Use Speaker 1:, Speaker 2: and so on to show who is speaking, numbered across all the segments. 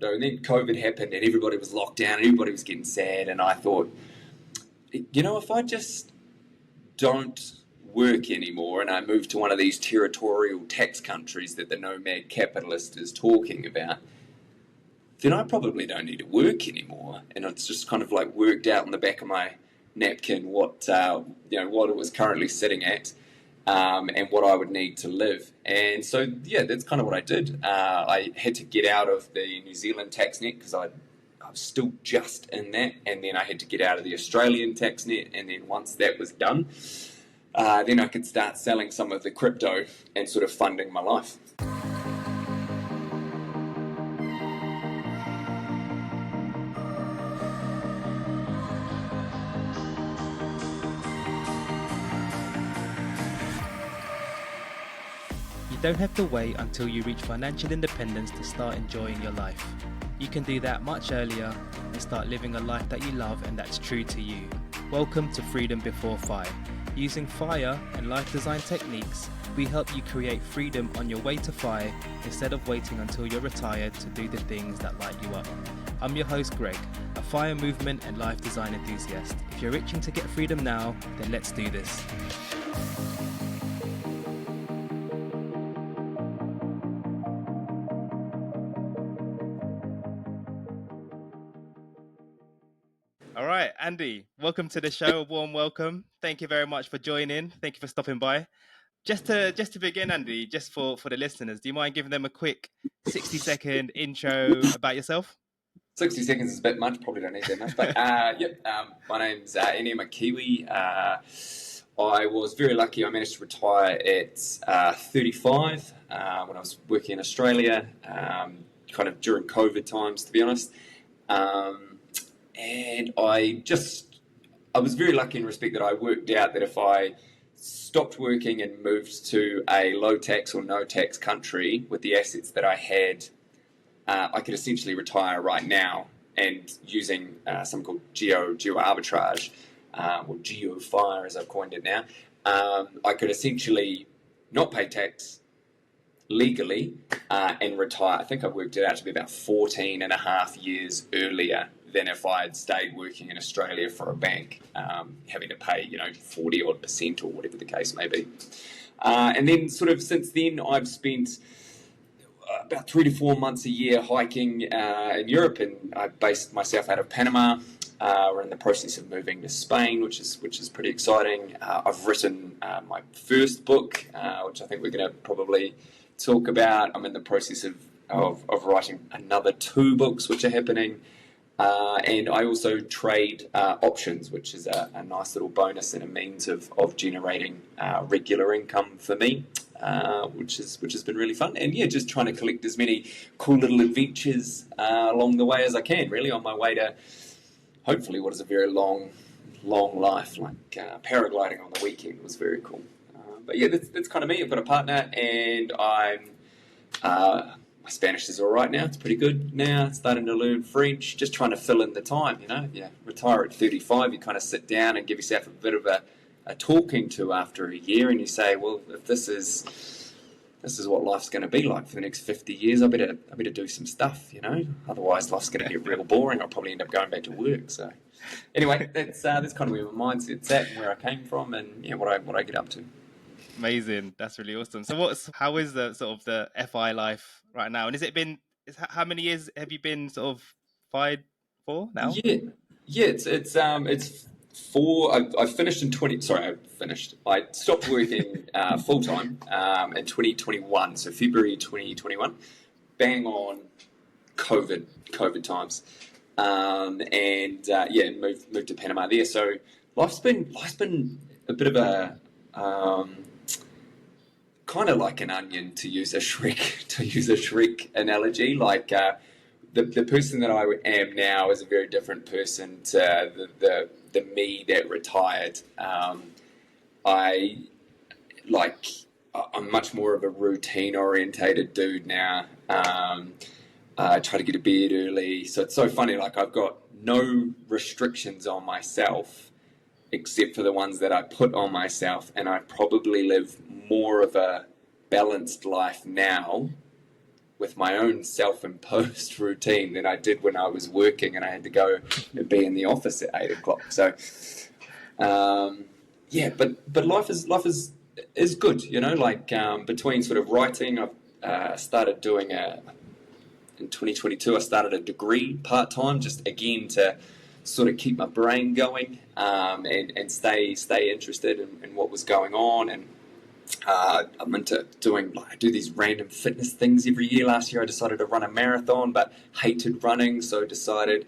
Speaker 1: And then COVID happened and everybody was locked down, everybody was getting sad, and I thought, if I just don't work anymore and I move to one of these territorial tax countries that the nomad capitalist is talking about, then I probably don't need to work anymore. And it's just kind of like worked out in the back of my napkin what it was currently sitting at, and what I would need to live. And so, that's kind of what I did. I had to get out of the New Zealand tax net because I was still just in that, and then I had to get out of the Australian tax net, and then once that was done, then I could start selling some of the crypto and sort of funding my life.
Speaker 2: You don't have to wait until you reach financial independence to start enjoying your life. You can do that much earlier and start living a life that you love and that's true to you. Welcome to Freedom Before FI. Using FIRE and life design techniques, we help you create freedom on your way to FI instead of waiting until you're retired to do the things that light you up. I'm your host Greg, a FIRE movement and life design enthusiast. If you're itching to get freedom now, then let's do this. All right, Andy, welcome to the show. A warm welcome. Thank you very much for joining. Thank you for stopping by. Just to begin, Andy, just for the listeners, do you mind giving them a quick 60-second intro about yourself?
Speaker 1: 60 seconds is a bit much, probably don't need that much. But my name's Andy, I'm a Kiwi. I was very lucky. I managed to retire at 35 when I was working in Australia, kind of during COVID times, to be honest. And I was very lucky in respect that I worked out that if I stopped working and moved to a low tax or no tax country with the assets that I had, I could essentially retire right now, and using something called geoarbitrage, or geofire as I've coined it now, I could essentially not pay tax legally and retire. I think I worked it out to be about 14 and a half years earlier than if I had stayed working in Australia for a bank, having to pay 40% or whatever the case may be. And then sort of since then I've spent about 3 to 4 months a year hiking in Europe, and I based myself out of Panama. We're in the process of moving to Spain, which is pretty exciting. I've written my first book, which I think we're going to probably talk about. I'm in the process of writing another 2 books, which are happening. And I also trade options, which is a nice little bonus and a means of generating regular income for me, which has been really fun. And just trying to collect as many cool little adventures along the way as I can, really, on my way to hopefully what is a very long life. Like paragliding on the weekend was very cool. But that's kind of me. I've got a partner, and my Spanish is all right now. It's pretty good now. Starting to learn French, just trying to fill in the time, Yeah, retire at 35, you kind of sit down and give yourself a bit of a talking to after a year, and you say, well, if this is what life's going to be like for the next 50 years, I better do some stuff, Otherwise, life's going to get real boring. I'll probably end up going back to work. So, anyway, that's kind of where my mindset's at and where I came from, and what I get up to.
Speaker 2: Amazing. That's really awesome. So how is the sort of the FI life right now? And how many years have you been sort of FI for now?
Speaker 1: Yeah, it's 4. I finished in 20. Sorry, I stopped working full time in 2021. So February 2021, bang on COVID times, and moved to Panama there. So life's been a bit of a kind of like an onion, to use a Shrek analogy. Like the person that I am now is a very different person to the me that retired. I'm much more of a routine orientated dude now. I try to get to bed early, so it's so funny. Like, I've got no restrictions on myself except for the ones that I put on myself, and I probably live more of a balanced life now with my own self-imposed routine than I did when I was working and I had to go and be in the office at 8 o'clock. So, but life is good, like between sort of writing, I've started doing in 2022, I started a degree part-time, just again to sort of keep my brain going, and stay interested in what was going on. And I'm into I do these random fitness things every year. Last year I decided to run a marathon, but hated running, so decided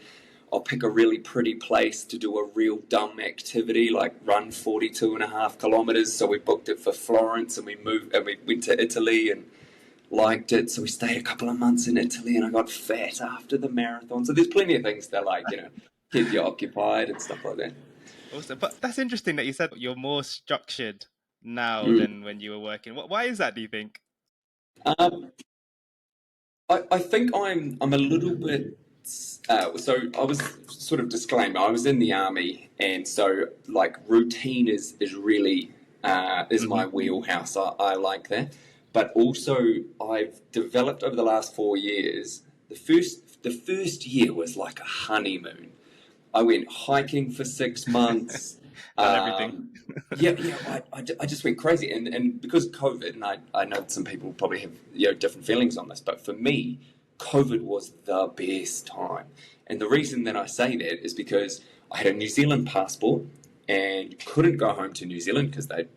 Speaker 1: I'll pick a really pretty place to do a real dumb activity, like run 42.5 kilometers. So we booked it for Florence, and we went to Italy and liked it. So we stayed a couple of months in Italy, and I got fat after the marathon. So there's plenty of things that keep you occupied and stuff like that.
Speaker 2: Awesome. But that's interesting that you said you're more structured now
Speaker 1: Mm.
Speaker 2: than when you were working. Why is that, do you think?
Speaker 1: Um, I think I'm a little bit. So I was sort of disclaimer. I was in the army, and so like routine is really is my wheelhouse. I like that, but also I've developed over the last 4 years. The first year was like a honeymoon. I went hiking for 6 months.
Speaker 2: Done everything.
Speaker 1: I just went crazy, and because of COVID, and I know some people probably have different feelings on this, but for me, COVID was the best time. And the reason that I say that is because I had a New Zealand passport and couldn't go home to New Zealand because they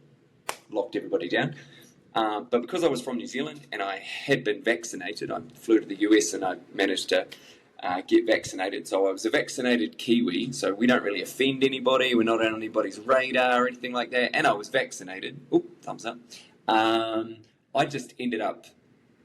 Speaker 1: locked everybody down. But because I was from New Zealand and I had been vaccinated, I flew to the US and I managed to get vaccinated. So I was a vaccinated Kiwi, so we don't really offend anybody. We're not on anybody's radar or anything like that. And I was vaccinated. Oh, thumbs up. I just ended up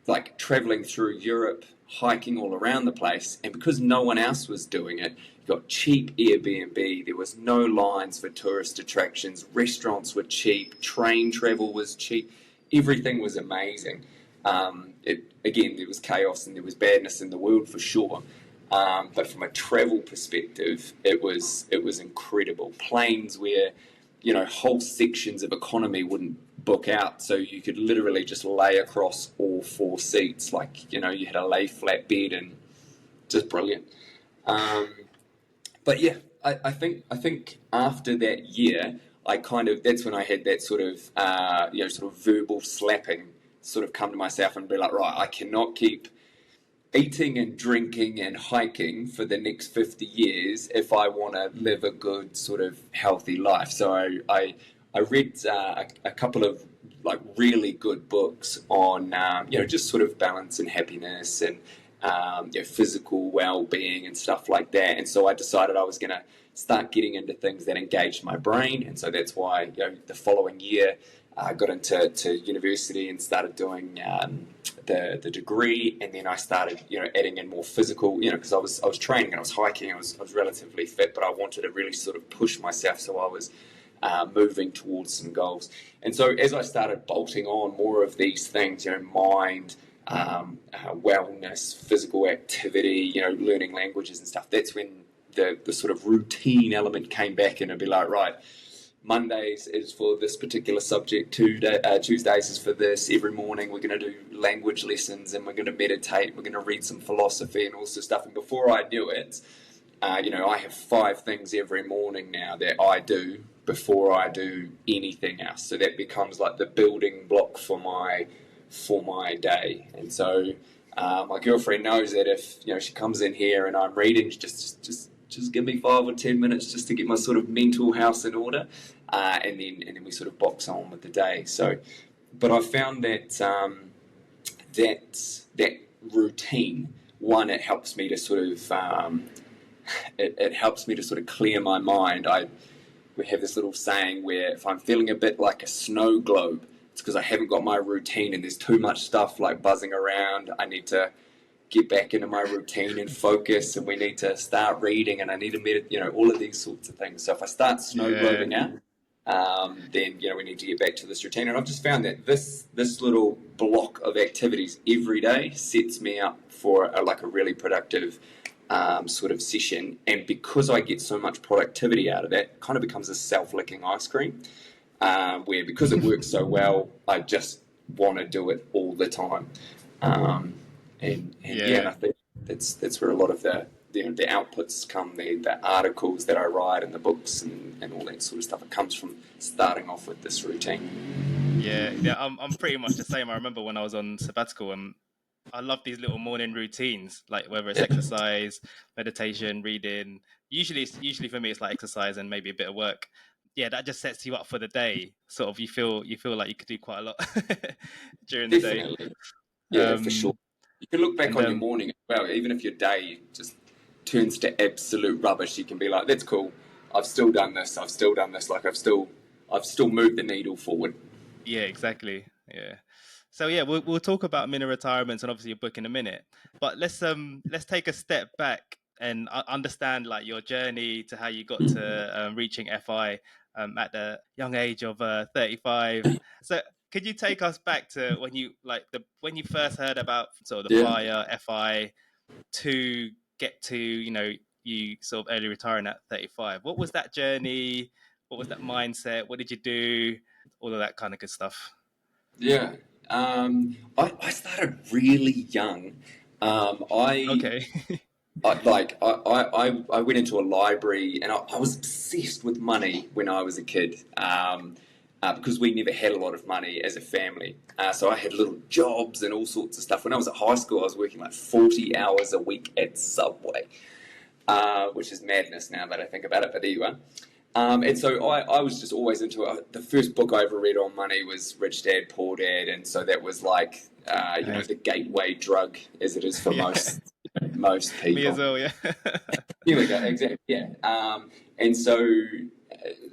Speaker 1: like traveling through Europe, hiking all around the place. And because no one else was doing it, you got cheap Airbnb. There was no lines for tourist attractions. Restaurants were cheap. Train travel was cheap. Everything was amazing. Again, there was chaos and there was badness in the world for sure. But from a travel perspective, it was incredible. Planes where, whole sections of economy wouldn't book out, so you could literally just lay across all 4 seats, like you had a lay flat bed, and just brilliant. But yeah, I think after that year, that's when I had that sort of verbal slapping sort of come to myself and be like, right, I cannot keep eating and drinking and hiking for the next 50 years if I want to live a good sort of healthy life. So I read a couple of like really good books on just sort of balance and happiness and physical well-being and stuff like that. And so I decided I was going to start getting into things that engaged my brain. And so that's why the following year I got into university and started doing the degree, and then I started adding in more physical, because I was training and I was hiking. I was relatively fit, but I wanted to really sort of push myself, so I was moving towards some goals. And so as I started bolting on more of these things, mind, wellness, physical activity, learning languages and stuff, that's when the sort of routine element came back, and it'd be like, right, Mondays is for this particular subject, Tuesdays is for this, every morning we're going to do language lessons and we're going to meditate, we're going to read some philosophy and all sorts of stuff. And before I knew it, I have 5 things every morning now that I do before I do anything else. So that becomes like the building block for my day. And so my girlfriend knows that if she comes in here and I'm reading, just give me 5 or 10 minutes just to get my sort of mental house in order, and then we sort of box on with the day. So, but I found that that routine, one, it helps me to sort of it helps me to sort of clear my mind. We have this little saying where if I'm feeling a bit like a snow globe, it's because I haven't got my routine and there's too much stuff like buzzing around. I need to get back into my routine and focus, and we need to start reading, and I need to meditate, all of these sorts of things. So if I start snow globing out, then we need to get back to this routine. And I've just found that this little block of activities every day sets me up for a really productive sort of session. And because I get so much productivity out of that, it kind of becomes a self-licking ice cream, where because it works so well, I just want to do it all the time. And I think that's where a lot of the outputs come, the articles that I write and the books and all that sort of stuff. It comes from starting off with this routine.
Speaker 2: Yeah. I'm pretty much the same. I remember when I was on sabbatical, and I love these little morning routines, like whether it's
Speaker 1: Yeah,
Speaker 2: exercise, meditation, reading. Usually for me, it's like exercise and maybe a bit of work. Yeah, that just sets you up for the day. Sort of, you feel like you could do quite a lot during the day.
Speaker 1: definitely. Yeah, for sure.
Speaker 2: Um,
Speaker 1: You can look back
Speaker 2: and
Speaker 1: on your morning as well, even if your day just turns to absolute rubbish. You can be like, "That's cool. I've still done this. I've still done this. Like I've still moved the needle forward."
Speaker 2: Yeah, exactly. Yeah. So yeah, we'll talk about mini retirements and obviously your book in a minute. But let's take a step back and understand like your journey to how you got to reaching FI at the young age of 35. So could you take us back to when you first heard about sort of the
Speaker 1: Yeah.
Speaker 2: fire FI to get to you sort of early retiring at 35? What was that journey? What was that mindset? What did you do? All of that kind of good stuff.
Speaker 1: Yeah. I started really young. I
Speaker 2: Okay.
Speaker 1: I went into a library and I was obsessed with money when I was a kid, because we never had a lot of money as a family. So I had little jobs and all sorts of stuff. When I was at high school, I was working like 40 hours a week at Subway, which is madness now that I think about it, but there you are. And so I was just always into it. The first book I ever read on money was Rich Dad, Poor Dad, and so that was like,
Speaker 2: Nice.
Speaker 1: the gateway drug as it is for
Speaker 2: Yeah.
Speaker 1: most
Speaker 2: Me as
Speaker 1: people.
Speaker 2: well. Yeah.
Speaker 1: Here we go, exactly, yeah. And so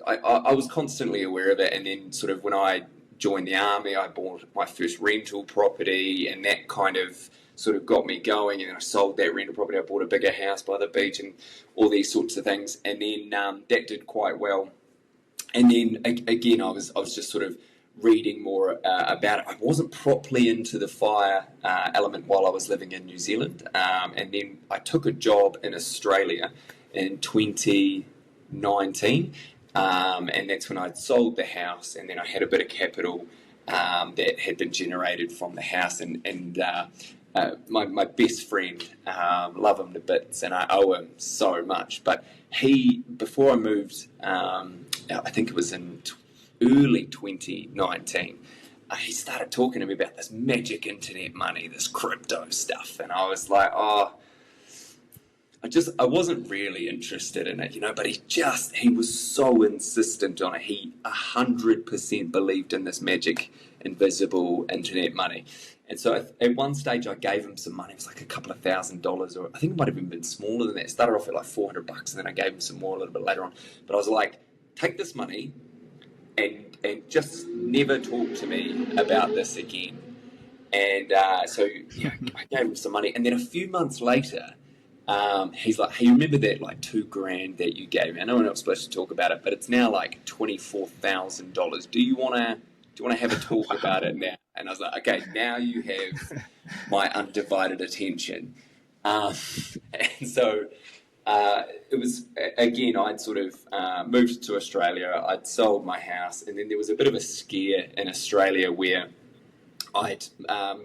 Speaker 1: I was constantly aware of it, and then sort of when I joined the army, I bought my first rental property, and that kind of sort of got me going. And then I sold that rental property. I bought a bigger house by the beach, and all these sorts of things. And then that did quite well. And then again, I was just sort of reading more about it. I wasn't properly into the fire element while I was living in New Zealand, and then I took a job in Australia in 2019, and that's when I'd sold the house, and then I had a bit of capital that had been generated from the house, and my best friend, love him to bits, and I owe him so much. But before I moved, I think it was in early 2019, he started talking to me about this magic internet money, this crypto stuff, and I was like, oh, I wasn't really interested in it, but he was so insistent on it. He 100% believed in this magic, invisible internet money. And so at one stage I gave him some money. It was like a couple of $1,000s, or I think it might have even been smaller than that. It started off at like $400, and then I gave him some more a little bit later on. But I was like, take this money and just never talk to me about this again. And so I gave him some money, and then a few months later, he's like, "Hey, remember that like $2,000 that you gave me? I know we're not supposed to talk about it, but it's now like $24,000. Do you wanna have a talk about it now?" And I was like, "Okay, now you have my undivided attention." Um, and so it was, again, I'd sort of moved to Australia. I'd sold my house, and then there was a bit of a scare in Australia where I'd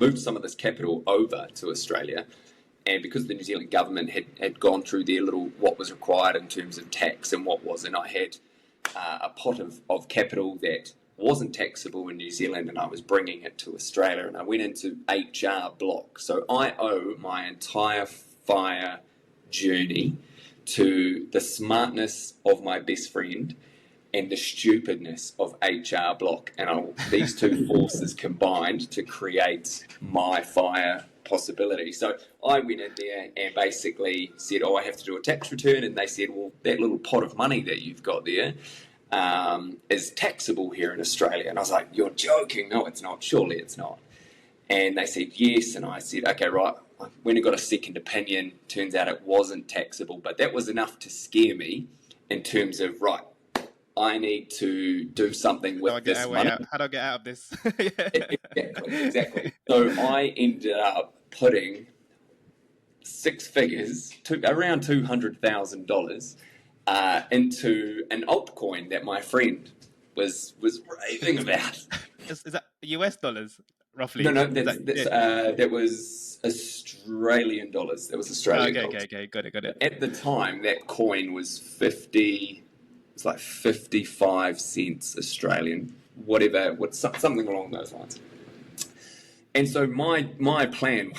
Speaker 1: moved some of this capital over to Australia, and because the New Zealand government had gone through their little what was required in terms of tax and what wasn't, I had a pot of capital that wasn't taxable in New Zealand, and I was bringing it to Australia, and I went into HR block. So I owe my entire fire journey to the smartness of my best friend and the stupidness of HR block, and these two forces combined to create my fire possibility. So I went in there and basically said, "Oh, I have to do a tax return," and they said, "Well, that little pot of money that you've got there is taxable here in Australia." And I was like, "You're joking? No, it's not. Surely it's not." And they said yes, and I said, "Okay, right." I went and got a second opinion. Turns out it wasn't taxable, but that was enough to scare me in terms of, right, I need to do something with this money.
Speaker 2: How do I get out of this?
Speaker 1: Exactly. So I ended up putting six figures, around $200,000, into an altcoin that my friend was raving about.
Speaker 2: Is that US dollars?
Speaker 1: No,
Speaker 2: roughly?
Speaker 1: no,
Speaker 2: Is that it?
Speaker 1: that was Australian dollars. That was Australian
Speaker 2: Okay, okay,
Speaker 1: dollars.
Speaker 2: okay. Got it, got it.
Speaker 1: But at the time, that coin was 50. It's like 55 cents Australian, whatever, something along those lines. And so my plan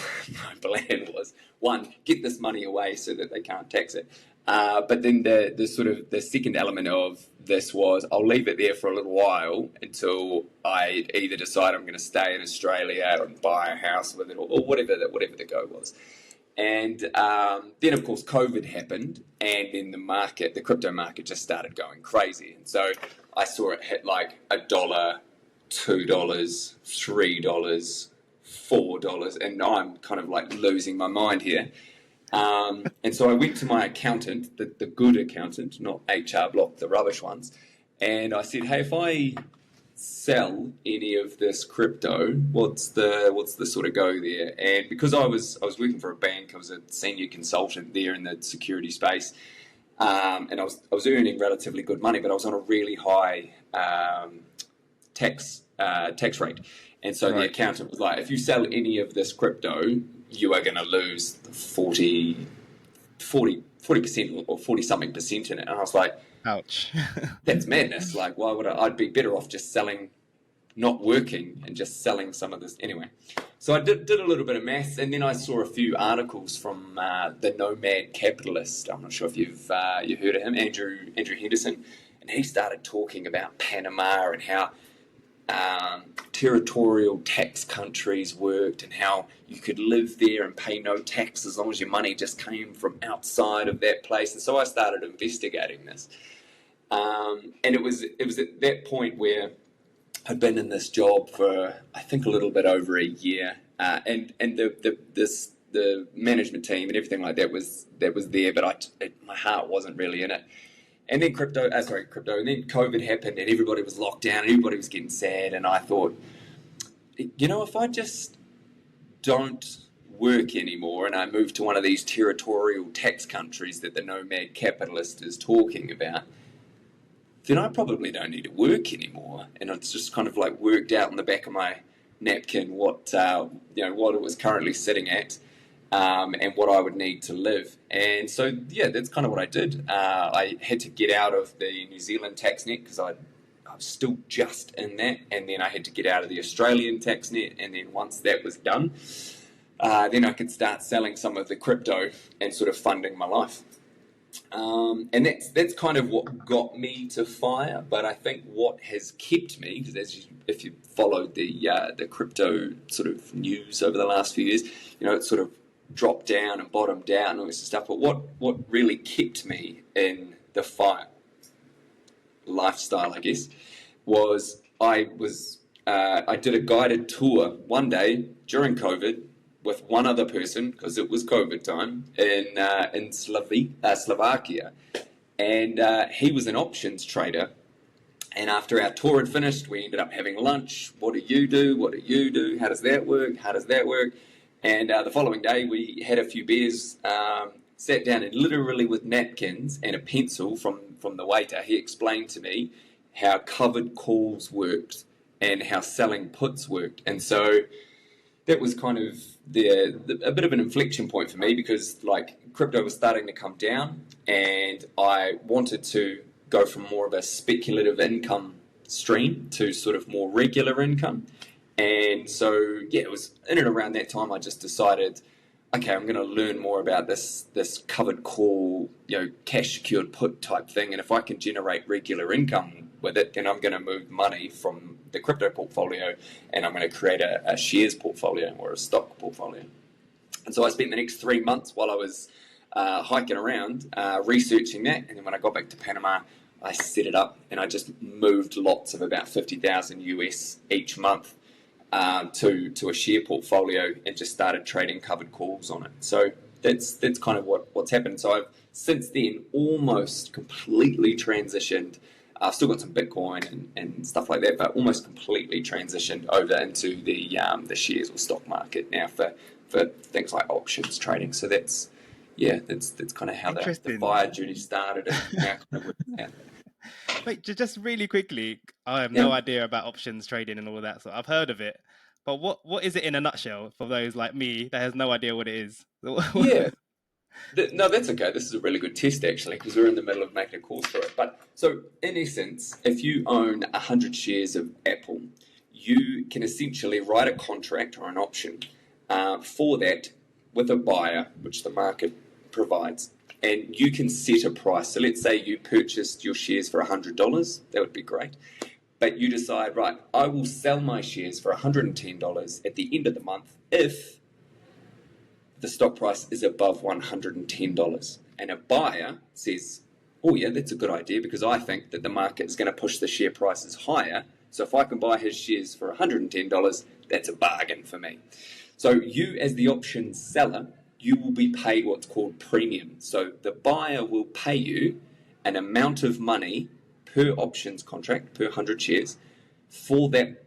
Speaker 1: my plan was, one, get this money away so that they can't tax it. But then the sort of the second element of this was, I'll leave it there for a little while until I either decide I'm going to stay in Australia and buy a house with it, or whatever the go was. And then, of course, COVID happened, and then the crypto market just started going crazy. And so I saw it hit like $1, $2, $3, $4, and I'm kind of like losing my mind here. And so I went to my accountant, the good accountant, not HR Block, the rubbish ones, and I said, hey, if I sell any of this crypto, what's the sort of go there? And because I was working for a bank, I was a senior consultant there in the security space, and I was earning relatively good money, but I was on a really high tax rate. And so the accountant was like, if you sell any of this crypto, you are going to lose 40% or 40 something percent in it. And I was like,
Speaker 2: Ouch.
Speaker 1: that's madness. Like, why would I'd be better off just selling, not working, and just selling some of this anyway. So I did a little bit of maths, and then I saw a few articles from the Nomad Capitalist. I'm not sure if you've heard of him, Andrew Henderson, and he started talking about Panama and how territorial tax countries worked, and how you could live there and pay no tax as long as your money just came from outside of that place. And so I started investigating this, and it was at that point where I'd been in this job for, I think, a little bit over a year, and the management team and everything like that was there, but my heart wasn't really in it. And then crypto, and then COVID happened, and everybody was locked down, and everybody was getting sad, and I thought, if I just don't work anymore and I move to one of these territorial tax countries that the Nomad Capitalist is talking about, then I probably don't need to work anymore. And it's just kind of like worked out in the back of my napkin what it was currently sitting at, and what I would need to live. And so, yeah, that's kind of what I did. I had to get out of the New Zealand tax net because I was still just in that, and then I had to get out of the Australian tax net, and then once that was done, then I could start selling some of the crypto and sort of funding my life. And that's kind of what got me to FIRE. But I think what has kept me, because if you followed the crypto sort of news over the last few years, it sort of dropped down and bottomed out and all this stuff. But what really kept me in the FIRE lifestyle, I guess, was I did a guided tour one day during COVID with one other person, because it was COVID time, in Slovakia, and he was an options trader. And after our tour had finished, we ended up having lunch. What do you do? What do you do? How does that work? How does that work? And the following day, we had a few beers, sat down, and literally with napkins and a pencil from the waiter, he explained to me how covered calls worked and how selling puts worked. And so that was kind of a bit of an inflection point for me, because like crypto was starting to come down, and I wanted to go from more of a speculative income stream to sort of more regular income. And so, yeah, it was in and around that time I just decided, okay, I'm going to learn more about this covered call, cash secured put type thing. And if I can generate regular income with it, then I'm going to move money from the crypto portfolio, and I'm going to create a shares portfolio or a stock portfolio. And so I spent the next 3 months while I was hiking around, researching that. And then when I got back to Panama, I set it up, and I just moved lots of about 50,000 US each month to a share portfolio, and just started trading covered calls on it. So that's kind of what's happened. So I've since then almost completely transitioned. I've still got some Bitcoin and stuff like that, but almost completely transitioned over into the shares or stock market now for things like options trading. So that's kind of how the FIRE journey started, and now kind of works out.
Speaker 2: Wait, just really quickly, I have
Speaker 1: Yeah.
Speaker 2: no idea about options trading and all of that. So I've heard of it, But what is it in a nutshell for those like me that has no idea what it is?
Speaker 1: Yeah. No, that's okay. This is a really good test, actually, because we're in the middle of making a course for it. But so, in essence, if you own 100 shares of Apple, you can essentially write a contract or an option for that with a buyer, which the market provides. And you can set a price. So let's say you purchased your shares for $100. That would be great. But you decide, right, I will sell my shares for $110 at the end of the month if the stock price is above $110. And a buyer says, oh yeah, that's a good idea because I think that the market is going to push the share prices higher. So if I can buy his shares for $110, that's a bargain for me. So you, as the option seller, you will be paid what's called premium. So the buyer will pay you an amount of money per options contract, per 100 shares, for that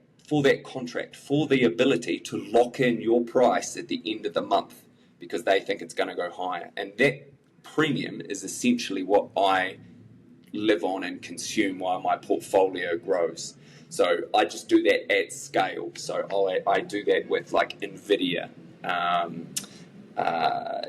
Speaker 1: contract, for the ability to lock in your price at the end of the month because they think it's going to go higher. And that premium is essentially what I live on and consume while my portfolio grows. So I just do that at scale. So I do that with like NVIDIA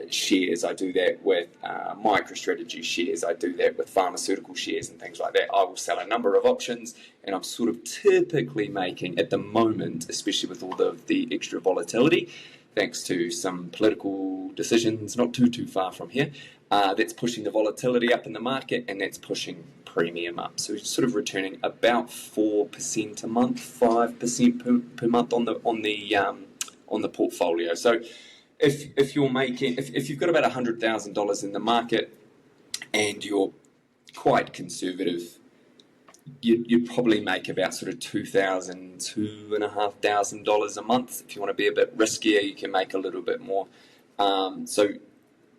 Speaker 1: shares. I do that with MicroStrategy shares. I do that with pharmaceutical shares and things like that. I will sell a number of options, and I'm sort of typically making, at the moment, especially with all of the extra volatility, thanks to some political decisions not too far from here, that's pushing the volatility up in the market, and that's pushing premium up. So we're sort of returning about 4% a month, 5% per month on the portfolio. So if you're making, if you've got about $100,000 in the market and you're quite conservative, you'd probably make about sort of $2,000, $2,500 a month. If you want to be a bit riskier, you can make a little bit more. So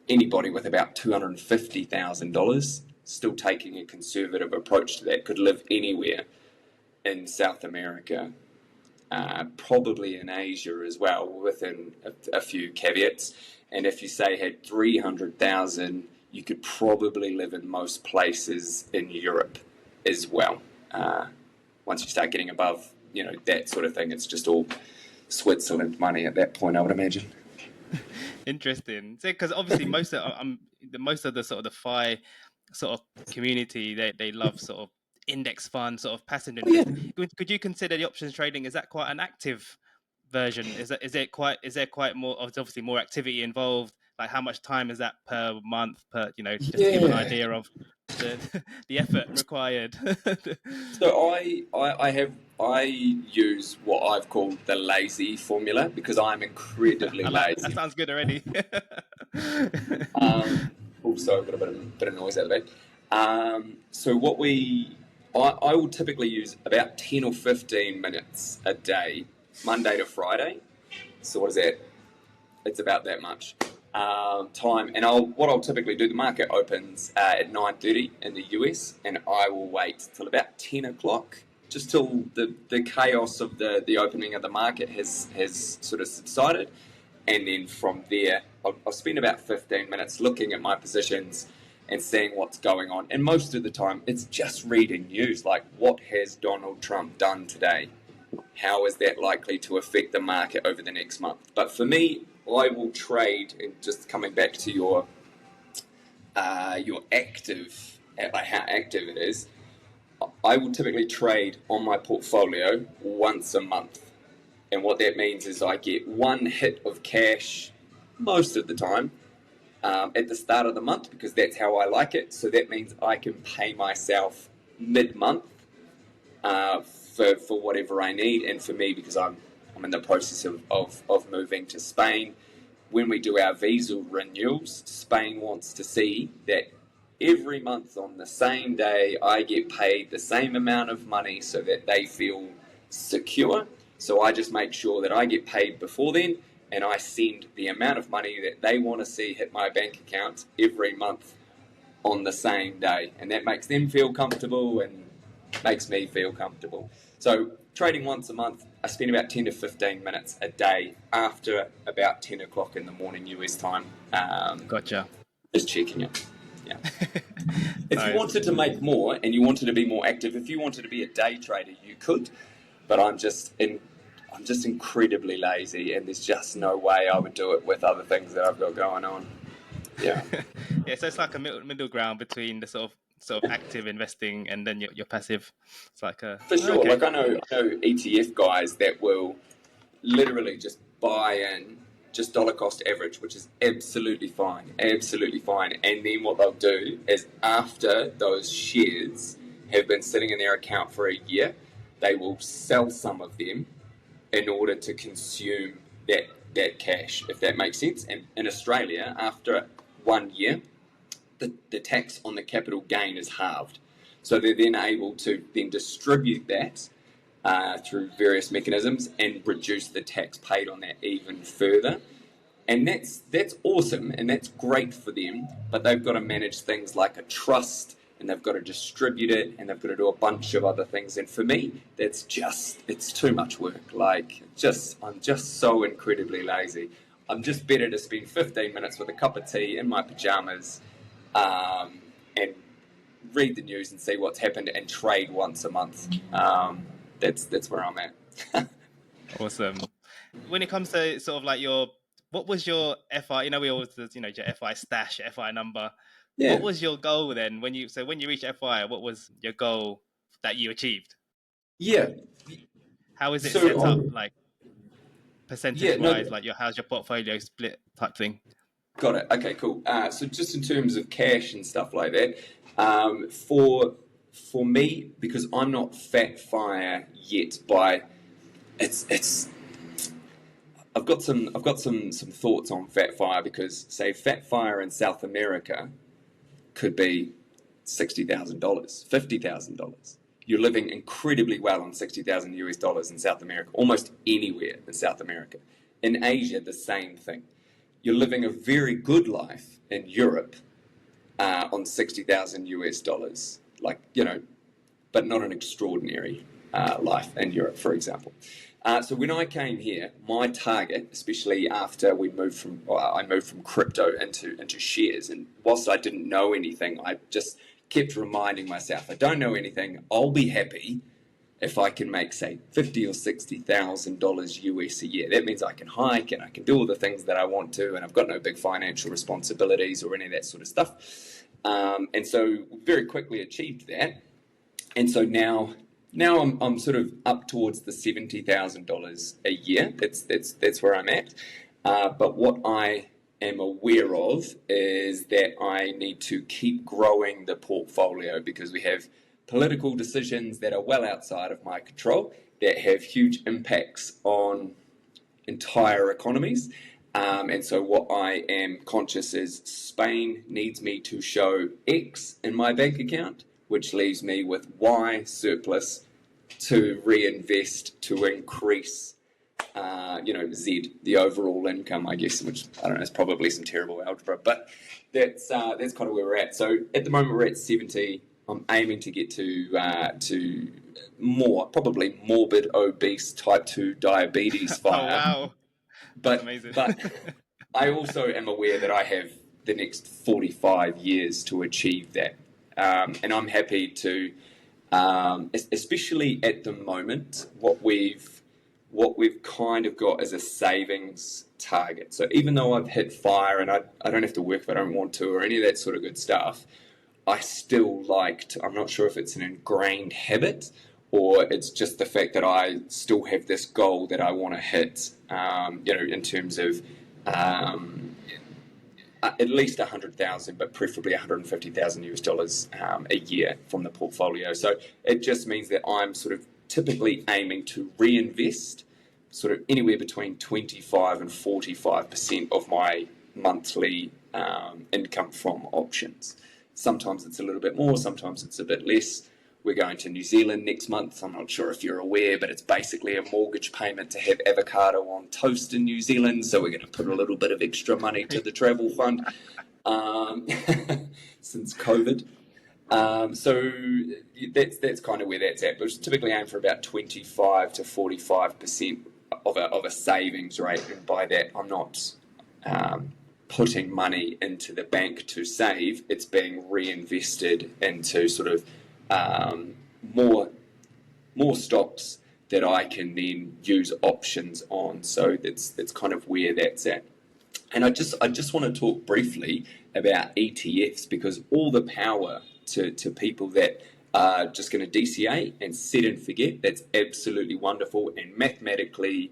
Speaker 1: anybody with about $250,000, still taking a conservative approach to that, could live anywhere in South America, probably in Asia as well, within a few caveats. And if you say had 300,000, you could probably live in most places in Europe as well. Once you start getting above, that sort of thing, it's just all Switzerland money at that point, I would imagine.
Speaker 2: Interesting. So, because obviously most of the sort of the FI sort of community, they love sort of index funds, sort of passive investing.
Speaker 1: Yeah.
Speaker 2: Could you consider the options trading? Is that quite an active version? Is there quite more? Obviously more activity involved. Like how much time is that per month? Just to give an idea of the effort required.
Speaker 1: So I also what I've called the lazy formula because I'm incredibly lazy.
Speaker 2: That sounds good already.
Speaker 1: Also, I've got a bit of noise out of the back. So I will typically use about 10 or 15 minutes a day, Monday to Friday. So what is that? It's about that much time. And what I'll typically do, the market opens at 9:30 in the US, and I will wait till about 10 o'clock, just till the chaos of the opening of the market has sort of subsided. And then from there, I'll spend about 15 minutes looking at my positions and seeing what's going on. And most of the time, it's just reading news, like what has Donald Trump done today? How is that likely to affect the market over the next month? But for me, I will trade, and just coming back to your active, like how active it is, I will typically trade on my portfolio once a month. And what that means is I get one hit of cash most of the time at the start of the month because that's how I like it. So that means I can pay myself mid-month for whatever I need. And for me, because I'm in the process of moving to Spain, when we do our visa renewals, Spain wants to see that every month on the same day I get paid the same amount of money so that they feel secure. So I just make sure that I get paid before then, and I send the amount of money that they want to see hit my bank account every month on the same day. And that makes them feel comfortable and makes me feel comfortable. So trading once a month, I spend about 10 to 15 minutes a day after about 10 o'clock in the morning US time.
Speaker 2: Gotcha.
Speaker 1: Just checking it. Yeah. If you wanted to make more and you wanted to be more active, if you wanted to be a day trader, you could. But I'm just incredibly lazy, and there's just no way I would do it with other things that I've got going on. Yeah.
Speaker 2: Yeah, so it's like a middle ground between the sort of active investing and then your passive. It's like a
Speaker 1: For sure.
Speaker 2: okay.
Speaker 1: Like I know ETF guys that will literally just buy in, just dollar cost average, which is absolutely fine, absolutely fine. And then what they'll do is, after those shares have been sitting in their account for a year, they will sell some of them in order to consume that cash, if that makes sense. And in Australia, after 1 year, the tax on the capital gain is halved. So they're then able to then distribute that through various mechanisms and reduce the tax paid on that even further. And that's awesome, and that's great for them, but they've got to manage things like a trust, and they've got to distribute it, and they've got to do a bunch of other things. And for me, it's too much work. Like, I'm just so incredibly lazy. I'm just better to spend 15 minutes with a cup of tea in my pajamas, and read the news and see what's happened and trade once a month. That's where I'm at.
Speaker 2: Awesome. When it comes to sort of like what was your FI? You know, we always, your FI stash, FI number.
Speaker 1: Yeah.
Speaker 2: What was your goal then when you reached FI? What was your goal that you achieved?
Speaker 1: Yeah.
Speaker 2: How is it
Speaker 1: So
Speaker 2: set up, like percentage
Speaker 1: no,
Speaker 2: wise? Like how's your portfolio split type thing?
Speaker 1: got it. Okay, cool. So just in terms of cash and stuff like that, for me, because I'm not fat fire yet, it's I've got some thoughts on fat fire, because say fat fire in South America could be $60,000, $50,000. You're living incredibly well on $60,000 in South America, almost anywhere in South America. In Asia, the same thing. You're living a very good life in Europe on $60,000, like, but not an extraordinary life in Europe, for example. So when I came here, my target, especially after I moved from crypto into shares, and whilst I didn't know anything, I just kept reminding myself, I don't know anything. I'll be happy if I can make, say, $50,000 or $60,000 US a year. That means I can hike and I can do all the things that I want to, and I've got no big financial responsibilities or any of that sort of stuff. And so very quickly achieved that. And so now I'm sort of up towards the $70,000 a year. That's where I'm at. But what I am aware of is that I need to keep growing the portfolio, because we have political decisions that are well outside of my control that have huge impacts on entire economies. And so what I am conscious is Spain needs me to show X in my bank account, which leaves me with Y surplus to reinvest to increase, Z, the overall income, I guess, which I don't know, is probably some terrible algebra, but that's kind of where we're at. So at the moment we're at 70. I'm aiming to get to more, probably morbid, obese, type 2 diabetes fire.
Speaker 2: Oh wow, that's amazing.
Speaker 1: But I also am aware that I have the next 45 years to achieve that, and I'm happy to. Especially at the moment, what we've kind of got as a savings target. So even though I've hit fire and I don't have to work if I don't want to or any of that sort of good stuff, I still I'm not sure if it's an ingrained habit or it's just the fact that I still have this goal that I want to hit, in terms of at least 100,000, but preferably 150,000 US dollars a year from the portfolio. So it just means that I'm sort of typically aiming to reinvest sort of anywhere between 25 and 45% of my monthly income from options. Sometimes it's a little bit more, sometimes it's a bit less. We're going to New Zealand next month. I'm not sure if you're aware, but it's basically a mortgage payment to have avocado on toast in New Zealand. So we're going to put a little bit of extra money to the travel fund since COVID. So that's kind of where that's at. But typically aim for about 25 to 45% of a savings rate. And by that, I'm not putting money into the bank to save. It's being reinvested into sort of more stocks, that I can then use options on. So that's kind of where that's at. And I just want to talk briefly about ETFs, because all the power to people that are just going to DCA and set and forget, that's absolutely wonderful. And mathematically,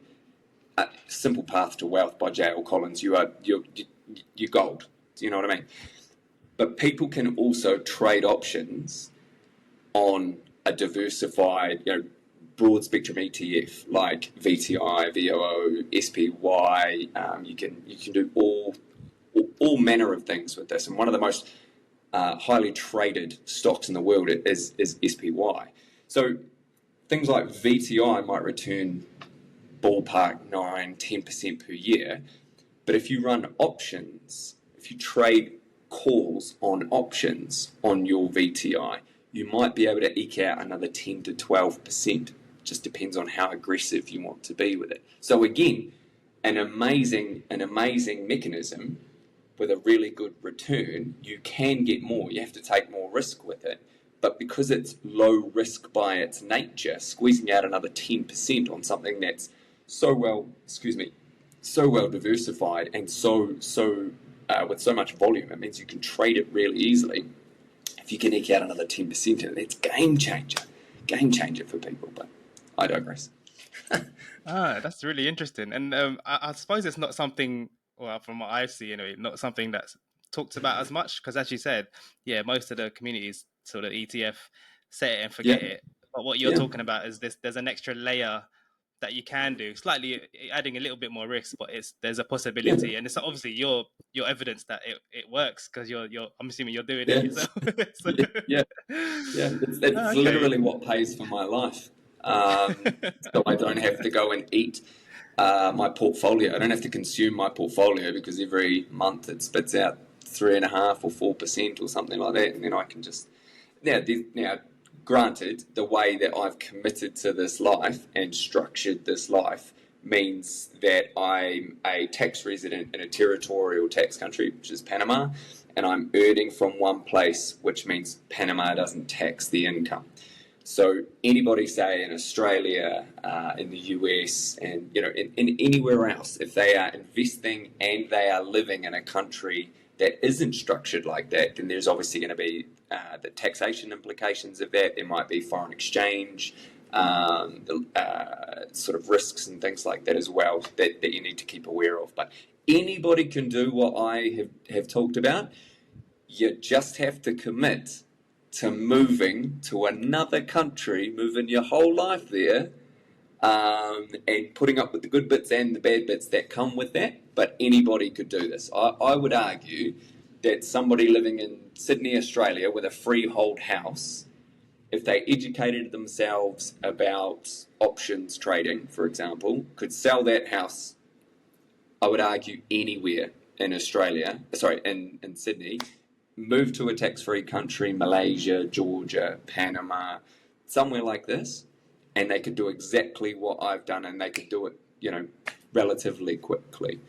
Speaker 1: Simple Path to Wealth by J.L. Collins, you're gold. Do you know what I mean? But people can also trade options on a diversified, broad spectrum ETF like VTI, VOO, SPY. You can do all manner of things with this. And one of the most highly traded stocks in the world is SPY. So things like VTI might return ballpark 9-10% per year. But if you run options, if you trade calls on options on your VTI, you might be able to eke out another 10 to 12%. Just depends on how aggressive you want to be with it. So again, an amazing mechanism with a really good return. You can get more. You have to take more risk with it. But because it's low risk by its nature, squeezing out another 10% on something that's so well diversified and so with so much volume, it means you can trade it really easily. If you can eke out another 10% in it, it's game changer for people. But I digress.
Speaker 2: That's really interesting. And I suppose it's not something, well, from what I see anyway, not something that's talked about as much, because as you said, most of the communities sort of ETF set it and forget it. But what you're talking about is there's an extra layer that you can do, slightly adding a little bit more risk, but there's a possibility, and it's obviously your evidence that it works, because I'm assuming you're doing it yourself. So,
Speaker 1: It's literally what pays for my life. So I don't have to go and eat my portfolio. I don't have to consume my portfolio, because every month it spits out 3.5% or 4% or something like that, and then I can just now. Granted, the way that I've committed to this life and structured this life means that I'm a tax resident in a territorial tax country, which is Panama, and I'm earning from one place, which means Panama doesn't tax the income. So anybody, say in Australia, in the US, and in anywhere else, if they are investing and they are living in a country that isn't structured like that, then there's obviously going to be the taxation implications of that. There might be foreign exchange, sort of risks and things like that as well that you need to keep aware of. But anybody can do what I have talked about. You just have to commit to moving to another country, moving your whole life there, and putting up with the good bits and the bad bits that come with that. But anybody could do this. I would argue that somebody living in Sydney, Australia, with a freehold house, if they educated themselves about options trading, for example, could sell that house, I would argue, anywhere in Australia, in Sydney, move to a tax-free country, Malaysia, Georgia, Panama, somewhere like this, and they could do exactly what I've done, and they could do it, relatively quickly.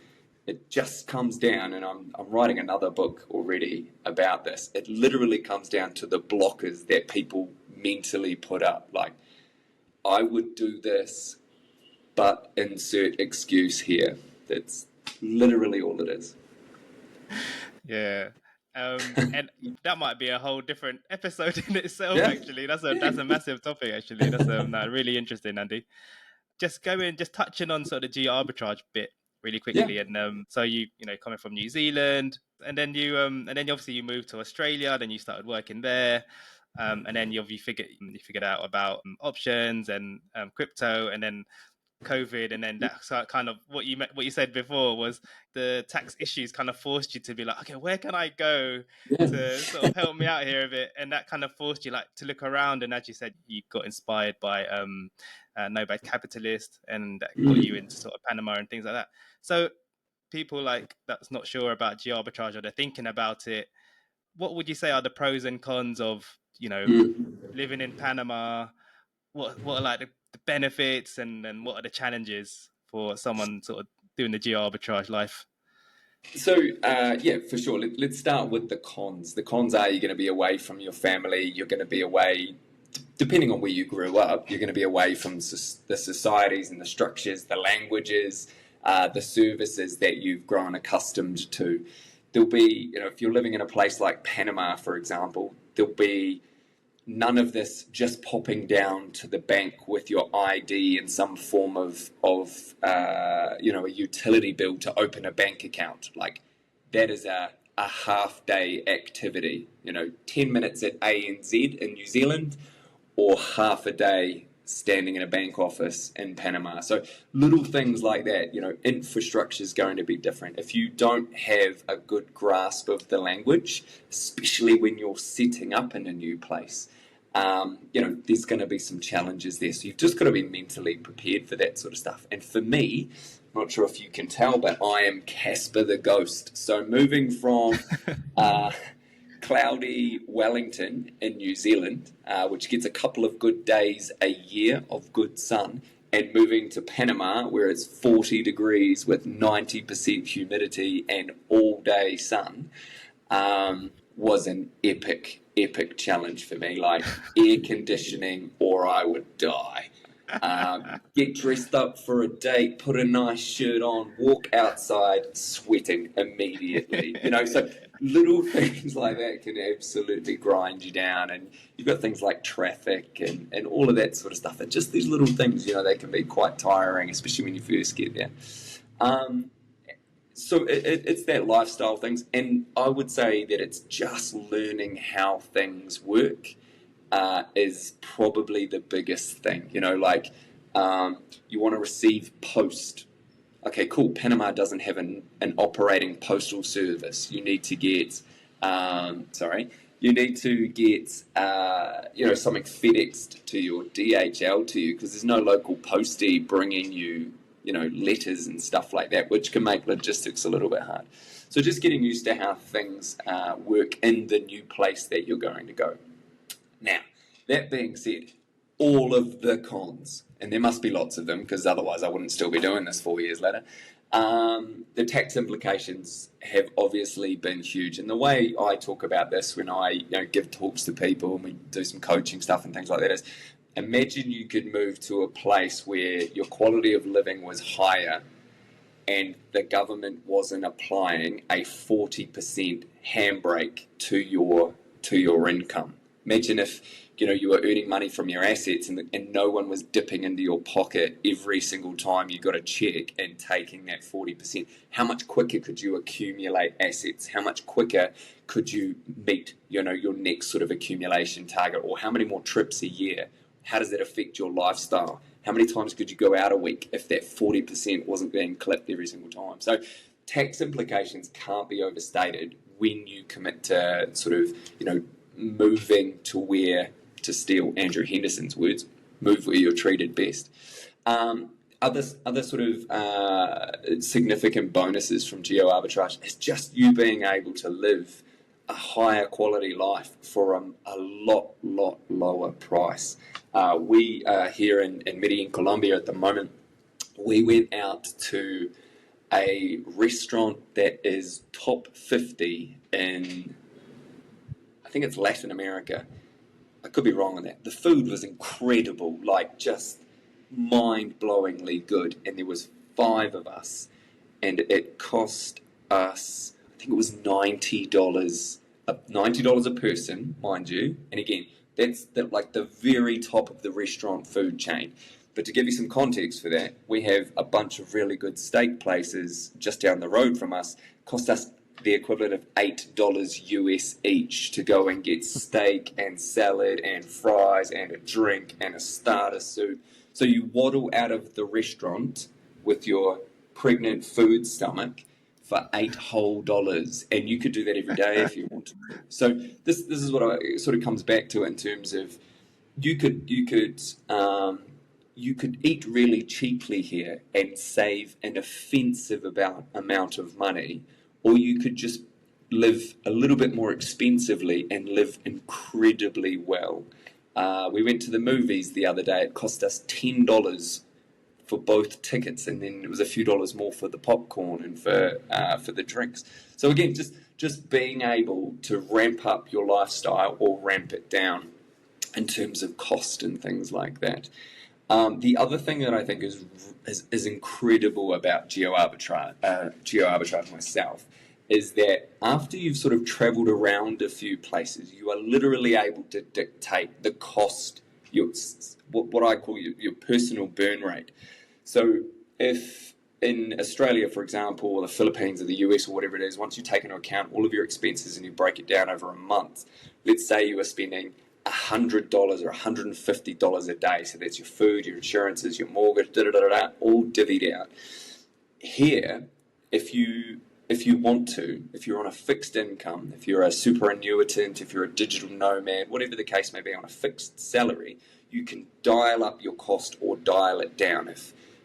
Speaker 1: It just comes down, and I'm writing another book already about this. It literally comes down to the blockers that people mentally put up. Like, I would do this, but insert excuse here. That's literally all it is.
Speaker 2: Yeah. And that might be a whole different episode in itself. Actually, that's a massive topic. Actually, that's really interesting, Andy. Just touching on sort of the geoarbitrage bit really quickly. And so you coming from New Zealand, and then you obviously you moved to Australia, then you started working there, and then you figured out about options and crypto, and then COVID, and then that's kind of what you said before was the tax issues kind of forced you to be like, okay, where can I go to sort of help me out here a bit? And that kind of forced you like to look around, and as you said, you got inspired by Nomad Capitalist, and that got you into sort of Panama and things like that. So people like that's not sure about geoarbitrage, or they're thinking about it, what would you say are the pros and cons of living in Panama? What are like the benefits, and what are the challenges for someone sort of doing the geo-arbitrage life?
Speaker 1: So, for sure. Let's start with the cons. The cons are you're going to be away from your family. You're going to be away. depending on where you grew up, you're going to be away from the societies and the structures, the languages, the services that you've grown accustomed to. There'll be, if you're living in a place like Panama, for example, there'll be none of this just popping down to the bank with your ID and some form of a utility bill to open a bank account. Like, that is a half-day activity. 10 minutes at ANZ in New Zealand, or half a day standing in a bank office in Panama. So little things like that, infrastructure is going to be different. If you don't have a good grasp of the language, especially when you're setting up in a new place, there's going to be some challenges there. So you've just got to be mentally prepared for that sort of stuff. And for me, I'm not sure if you can tell, but I am Casper the Ghost. So moving from cloudy Wellington in New Zealand, which gets a couple of good days a year of good sun, and moving to Panama, where it's 40 degrees with 90% humidity and all-day sun, was an epic challenge for me. Like, air conditioning or I would die. Get dressed up for a date, put a nice shirt on, walk outside sweating immediately. So little things like that can absolutely grind you down. And you've got things like traffic and all of that sort of stuff. And just these little things, they can be quite tiring, especially when you first get there. So it's that lifestyle things. And I would say that it's just learning how things work is probably the biggest thing. You want to receive post. Okay, cool. Panama doesn't have an operating postal service. You need to get, something FedExed to you or DHL to you, because there's no local postie bringing you, letters and stuff like that, which can make logistics a little bit hard. So just getting used to how things work in the new place that you're going to go. Now, that being said, all of the cons, and there must be lots of them, because otherwise I wouldn't still be doing this 4 years later, the tax implications have obviously been huge. And the way I talk about this when I give talks to people and we do some coaching stuff and things like that is, imagine you could move to a place where your quality of living was higher and the government wasn't applying a 40% handbrake to your income. Imagine if you were earning money from your assets and no one was dipping into your pocket every single time you got a check and taking that 40%. How much quicker could you accumulate assets? How much quicker could you meet your next sort of accumulation target? Or how many more trips a year? How does that affect your lifestyle? How many times could you go out a week if that 40% wasn't being clipped every single time? So tax implications can't be overstated when you commit to sort of, moving to steal Andrew Henderson's words, move where you're treated best. Other sort of significant bonuses from geoarbitrage is just you being able to live a higher quality life for a lot lower price. We are here in Medellin, Colombia at the moment. We went out to a restaurant that is top 50 in, I think it's Latin America. I could be wrong on that. The food was incredible, like just mind-blowingly good. And there was 5 of us, and it cost us, I think it was $90 a person, mind you. And again, that's like the very top of the restaurant food chain. But to give you some context for that, we have a bunch of really good steak places just down the road from us. Cost us the equivalent of $8 US each to go and get steak and salad and fries and a drink and a starter soup. So you waddle out of the restaurant with your pregnant food stomach for $8 whole, and you could do that every day if you want to. So this is what I sort of comes back to in terms of you could eat really cheaply here and save an offensive amount of money, or you could just live a little bit more expensively and live incredibly well. We went to the movies the other day. It cost us $10 for both tickets, and then it was a few dollars more for the popcorn and for the drinks. So again, just being able to ramp up your lifestyle or ramp it down in terms of cost and things like that. The other thing that I think is incredible about geoarbitrage myself is that after you've sort of traveled around a few places, you are literally able to dictate the cost, what I call your personal burn rate. So if in Australia, for example, or the Philippines or the US or whatever it is, once you take into account all of your expenses and you break it down over a month, let's say you are spending $100 or $150 a day. So that's your food, your insurances, your mortgage, all divvied out. Here, if you want to, if you're on a fixed income, if you're a superannuitant, if you're a digital nomad, whatever the case may be, on a fixed salary, you can dial up your cost or dial it down.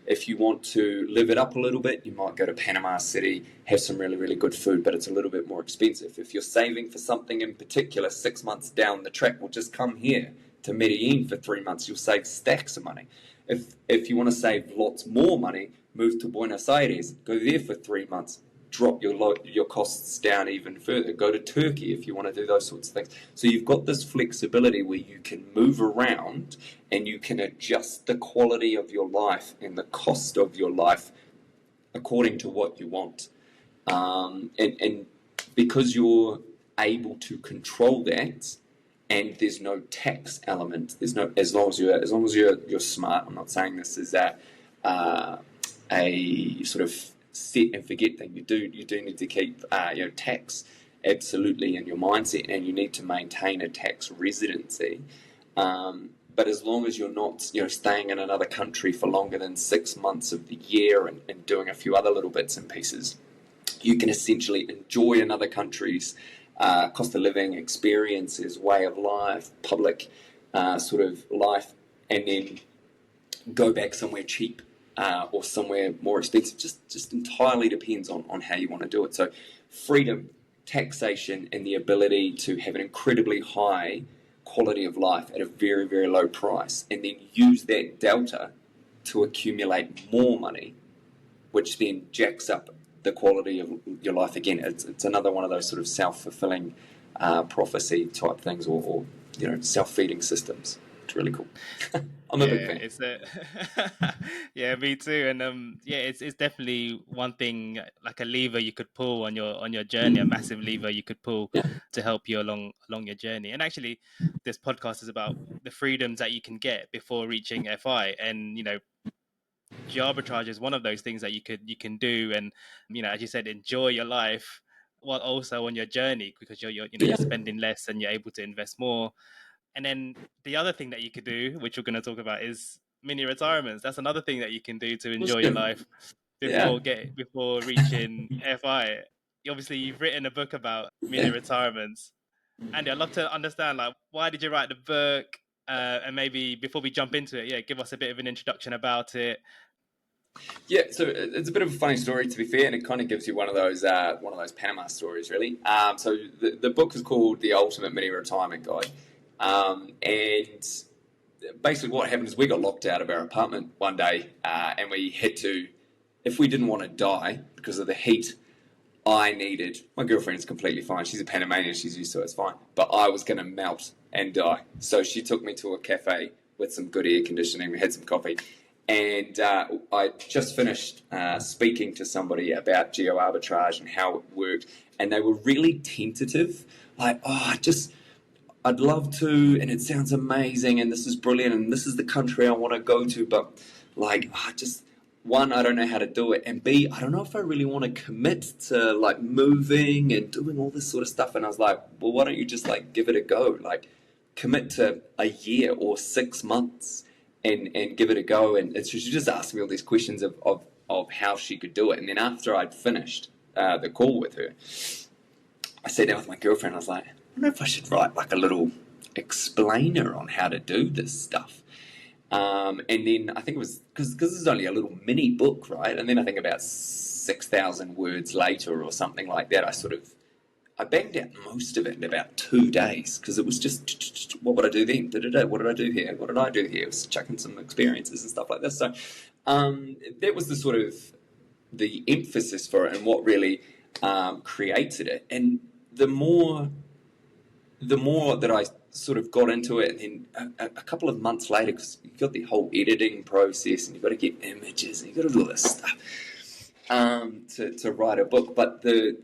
Speaker 1: If you want to live it up a little bit, you might go to Panama City, have some really, really good food, but it's a little bit more expensive. If you're saving for something in particular 6 months down the track, well, just come here to Medellin for 3 months. You'll save stacks of money. If you want to save lots more money, move to Buenos Aires, go there for 3 months, drop your costs down even further. Go to Turkey if you want to do those sorts of things. So you've got this flexibility where you can move around and you can adjust the quality of your life and the cost of your life according to what you want. And because you're able to control that, and there's no tax element, as long as you're smart. I'm not saying this is a sort of set and forget thing. You do need to keep tax absolutely in your mindset, and you need to maintain a tax residency. But as long as you're not staying in another country for longer than 6 months of the year and doing a few other little bits and pieces, you can essentially enjoy another country's cost of living, experiences, way of life, public sort of life, and then go back somewhere cheap or somewhere more expensive. Just entirely depends on how you want to do it. So freedom, taxation, and the ability to have an incredibly high quality of life at a very, very low price, and then use that delta to accumulate more money, which then jacks up the quality of your life again. It's another one of those sort of self-fulfilling prophecy type things, or self-feeding systems. It's really cool. I'm a big fan.
Speaker 2: Yeah, me too. And it's definitely one thing, like a lever you could pull on your journey, a massive lever you could pull to help you along your journey. And actually, this podcast is about the freedoms that you can get before reaching FI, and geoarbitrage is one of those things that you can do, and as you said, enjoy your life while also on your journey, because you're spending less and you're able to invest more. And then the other thing that you could do, which we're going to talk about, is mini retirements. That's another thing that you can do to enjoy your life before reaching FI. Obviously, you've written a book about mini retirements. Andy, I'd love to understand, why did you write the book? And maybe before we jump into it, give us a bit of an introduction about it.
Speaker 1: Yeah, so it's a bit of a funny story, to be fair, and it kind of gives you one of those Panama stories, really. So the book is called The Ultimate Mini Retirement Guide, and basically what happened is we got locked out of our apartment one day, and we had to, if we didn't want to die because of the heat, my girlfriend's completely fine, she's a Panamanian, she's used to it, it's fine, but I was going to melt and die. So she took me to a cafe with some good air conditioning, we had some coffee, and I just finished speaking to somebody about geoarbitrage and how it worked, and they were really tentative, like, I'd love to, and it sounds amazing, and this is brilliant, and this is the country I want to go to, but one, I don't know how to do it, and B, I don't know if I really want to commit to moving and doing all this sort of stuff. And I was like, well, why don't you just give it a go, commit to a year or 6 months and give it a go. And she just asked me all these questions of how she could do it. And then after I'd finished the call with her, I sat down with my girlfriend. I was like, I don't know if I should write a little explainer on how to do this stuff. And then I think it was, because this is only a little mini book, right? And then I think about 6,000 words later or something like that, I banged out most of it in about 2 days, because it was just, what would I do then? What did I do here? What did I do here? It was chucking some experiences and stuff like this. So that was the sort of the emphasis for it, and what really created it. And the more the more that I sort of got into it, and then a couple of months later, because you've got the whole editing process, and you've got to get images, and you've got to do all this stuff to write a book. But a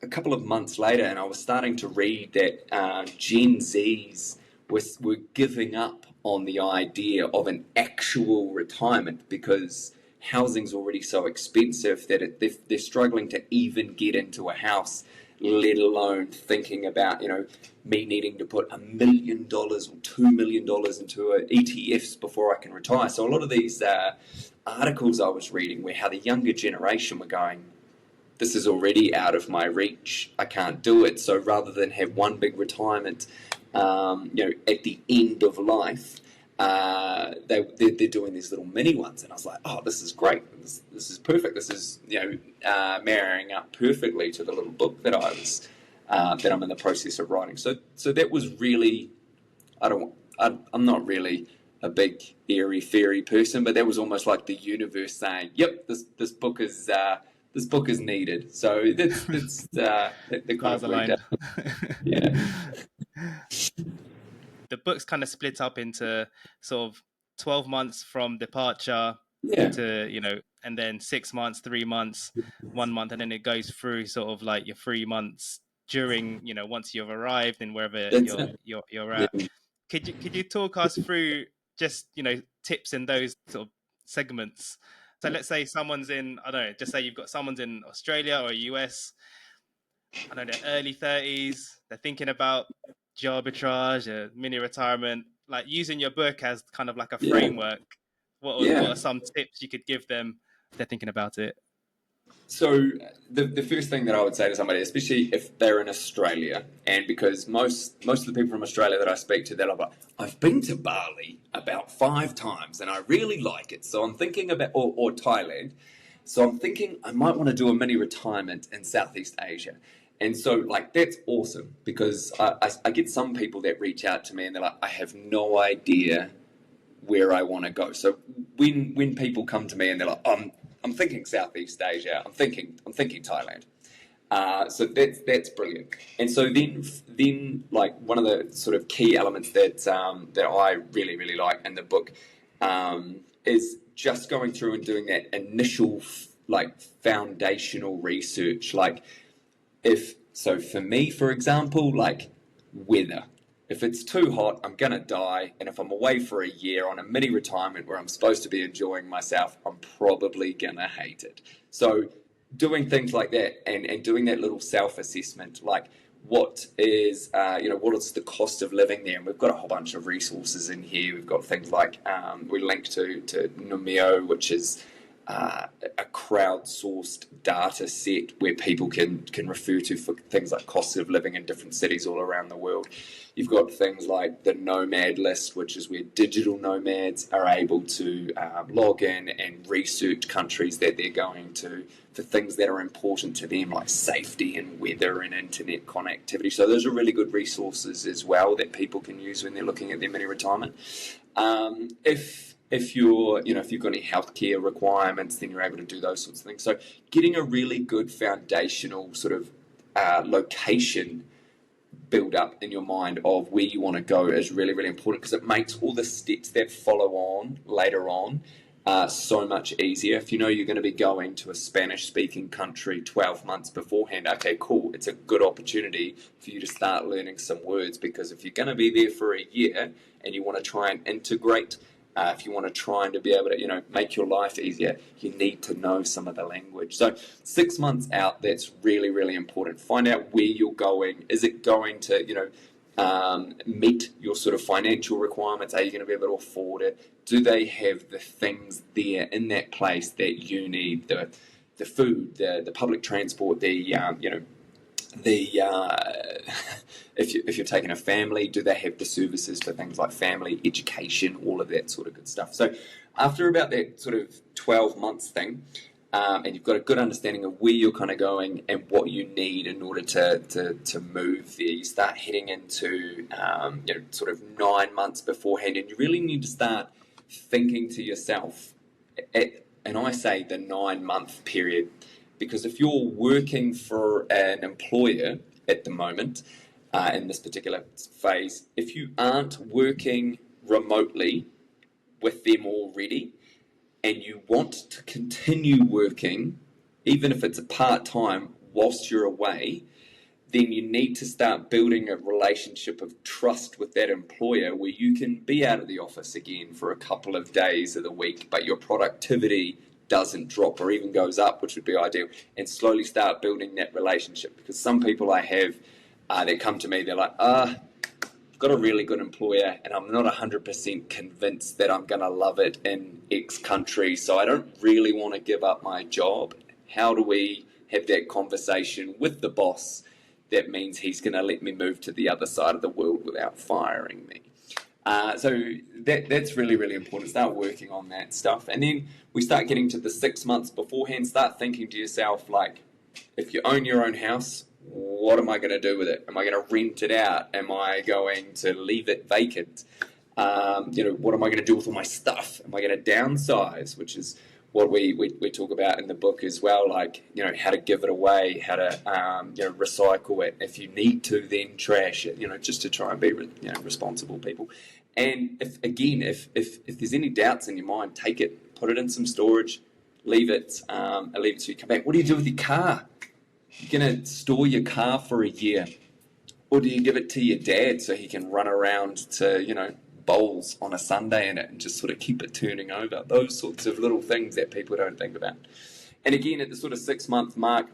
Speaker 1: couple of months later, and I was starting to read that Gen Zs were giving up on the idea of an actual retirement because housing's already so expensive that they're struggling to even get into a house, let alone thinking about, me needing to put $1 million or $2 million into ETFs before I can retire. So a lot of these articles I was reading were how the younger generation were going, this is already out of my reach, I can't do it. So rather than have one big retirement, at the end of life, they're doing these little mini ones, and I was like, oh, this is great. This is perfect. This is marrying up perfectly to the little book that that I'm in the process of writing. So that was really, I'm not really a big airy fairy person, but that was almost like the universe saying, yep, this book is needed. So that's the kind of
Speaker 2: aligned.
Speaker 1: Yeah.
Speaker 2: The book's kind of split up into sort of 12 months from departure to, and then 6 months, 3 months, 1 month, and then it goes through sort of like your 3 months during, once you've arrived and wherever you're at.
Speaker 1: Yeah.
Speaker 2: Could you talk us through just, tips in those sort of segments? So let's say someone's in, I don't know, just say you've got someone's in Australia or US, I don't know, their early 30s, they're thinking about geoarbitrage, mini retirement, like using your book as kind of like a framework. What are some tips you could give them if they're thinking about it?
Speaker 1: So the first thing that I would say to somebody, especially if they're in Australia, and because most of the people from Australia that I speak to, they're like, I've been to Bali about 5 times and I really like it. So I'm thinking about, or Thailand. So I'm thinking I might want to do a mini retirement in Southeast Asia. And so, that's awesome because I get some people that reach out to me and they're like, I have no idea where I want to go. So when people come to me and they're like, I'm thinking Southeast Asia, I'm thinking Thailand. So that's brilliant. And so then one of the sort of key elements that I really, really like in the book is just going through and doing that initial foundational research. So for me, for example, weather. If it's too hot, I'm going to die. And if I'm away for a year on a mini retirement where I'm supposed to be enjoying myself, I'm probably going to hate it. So doing things like that and doing that little self-assessment, what is the cost of living there? And we've got a whole bunch of resources in here. We've got things like, we link to Numio, which is a crowdsourced data set where people can refer to for things like costs of living in different cities all around the world. You've got things like the Nomad List, which is where digital nomads are able to log in and research countries that they're going to for things that are important to them, like safety and weather and internet connectivity. So those are really good resources as well that people can use when they're looking at their mini retirement. If you've got any healthcare requirements, then you're able to do those sorts of things. So getting a really good foundational sort of location build up in your mind of where you want to go is really, really important because it makes all the steps that follow on later on so much easier. If you know you're going to be going to a Spanish-speaking country 12 months beforehand, okay, cool. It's a good opportunity for you to start learning some words because if you're going to be there for a year and you want to try and integrate, if you want to try and to be able to, make your life easier, you need to know some of the language. So 6 months out, that's really, really important. Find out where you're going. Is it going to, meet your sort of financial requirements? Are you going to be able to afford it? Do they have the things there in that place that you need? The food, the public transport, if you're taking a family, do they have the services for things like family, education, all of that sort of good stuff? So after about that sort of 12 months thing, and you've got a good understanding of where you're kind of going and what you need in order to move there, you start heading into sort of 9 months beforehand, and you really need to start thinking to yourself, and I say the 9 month period, because if you're working for an employer at the moment, in this particular phase, if you aren't working remotely with them already and you want to continue working, even if it's a part-time whilst you're away, then you need to start building a relationship of trust with that employer where you can be out of the office again for a couple of days of the week, but your productivity doesn't drop or even goes up, which would be ideal, and slowly start building that relationship. Because some people I have that come to me, they're like, I've got a really good employer and I'm not 100% convinced that I'm going to love it in X country, so I don't really want to give up my job. How do we have that conversation with the boss that means he's going to let me move to the other side of the world without firing me? So that's really, really important. Start working on that stuff. And then we start getting to the 6 months beforehand. Start thinking to yourself, like, if you own your own house, what am I going to do with it? Am I going to rent it out? Am I going to leave it vacant? What am I going to do with all my stuff? Am I going to downsize, which is what we talk about in the book as well, like, how to give it away, how to, recycle it. If you need to, then trash it, just to try and be, responsible people. And if there's any doubts in your mind, take it, put it in some storage, leave it so you come back. What do you do with your car? You're going to store your car for a year, or do you give it to your dad so he can run around to, bowls on a Sunday in it and just sort of keep it turning over? Those sorts of little things that people don't think about. And again, at the sort of 6 month mark,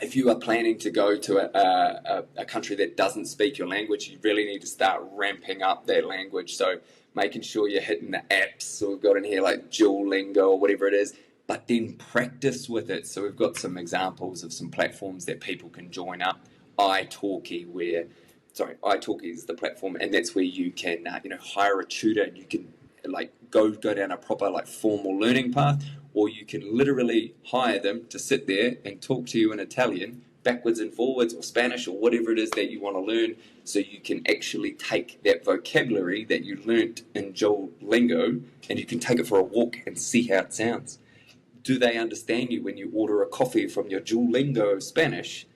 Speaker 1: if you are planning to go to a country that doesn't speak your language, you really need to start ramping up that language. So making sure you're hitting the apps. So we've got in here like Duolingo or whatever it is, but then practice with it. So we've got some examples of some platforms that people can join up. italki is the platform, and that's where you can hire a tutor, and you can go down a proper formal learning path, or you can literally hire them to sit there and talk to you in Italian backwards and forwards, or Spanish, or whatever it is that you want to learn, so you can actually take that vocabulary that you learnt in Duolingo and you can take it for a walk and see how it sounds. Do they understand you when you order a coffee from your Duolingo Spanish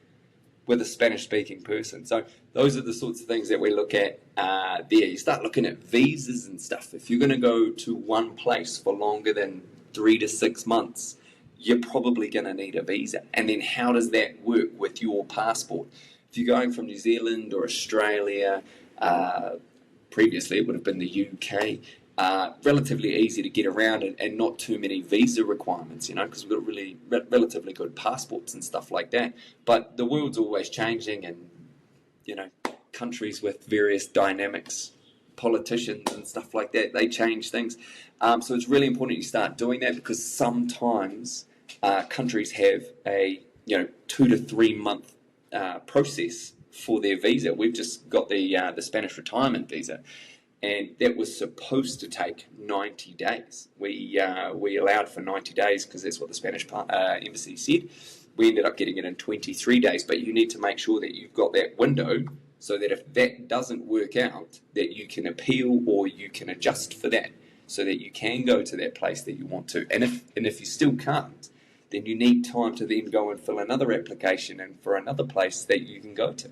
Speaker 1: with a Spanish-speaking person? So those are the sorts of things that we look at there. You start looking at visas and stuff. If you're going to go to one place for longer than 3 to 6 months, you're probably going to need a visa. And then how does that work with your passport? If you're going from New Zealand or Australia, previously it would have been the UK, relatively easy to get around and not too many visa requirements, because we've got really relatively good passports and stuff like that. But the world's always changing, and countries with various dynamics, politicians and stuff like that, they change things. So it's really important you start doing that, because sometimes countries have a 2 to 3 month process for their visa. We've just got the Spanish retirement visa, and that was supposed to take 90 days. We allowed for 90 days because that's what the Spanish embassy said. We ended up getting it in 23 days, but you need to make sure that you've got that window, so that if that doesn't work out, that you can appeal or you can adjust for that, so that you can go to that place that you want to. And if you still can't, then you need time to then go and fill another application and for another place that you can go to.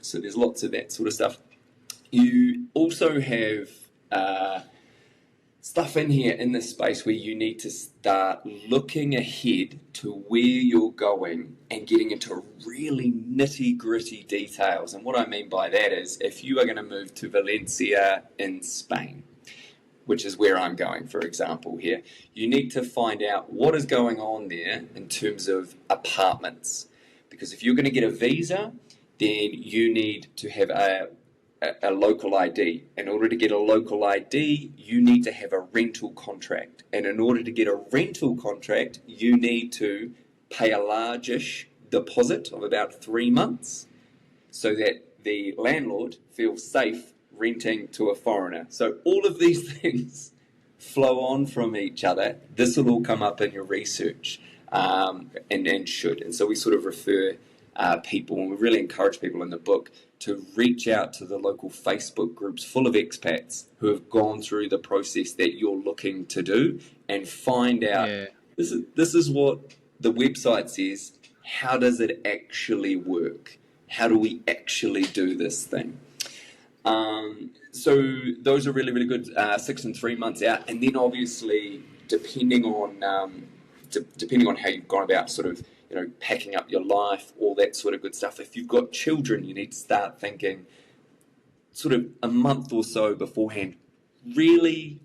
Speaker 1: So there's lots of that sort of stuff. You also have stuff in here in this space where you need to start looking ahead to where you're going and getting into really nitty-gritty details. And what I mean by that is, if you are going to move to Valencia in Spain, which is where I'm going, for example, here, you need to find out what is going on there in terms of apartments. Because if you're going to get a visa, then you need to have a local ID. In order to get a local ID, you need to have a rental contract. And in order to get a rental contract, you need to pay a largish deposit of about 3 months, so that the landlord feels safe renting to a foreigner. So all of these things flow on from each other. This will all come up in your research, and should. And so we sort of refer people, and we really encourage people in the book to reach out to the local Facebook groups full of expats who have gone through the process that you're looking to do, and find out, this is what the website says, how does it actually work? How do we actually do this thing? So those are really, really good, 6 and 3 months out. And then obviously, depending on how you've gone about sort of, packing up your life, all that sort of good stuff. If you've got children, you need to start thinking sort of a month or so beforehand. Really,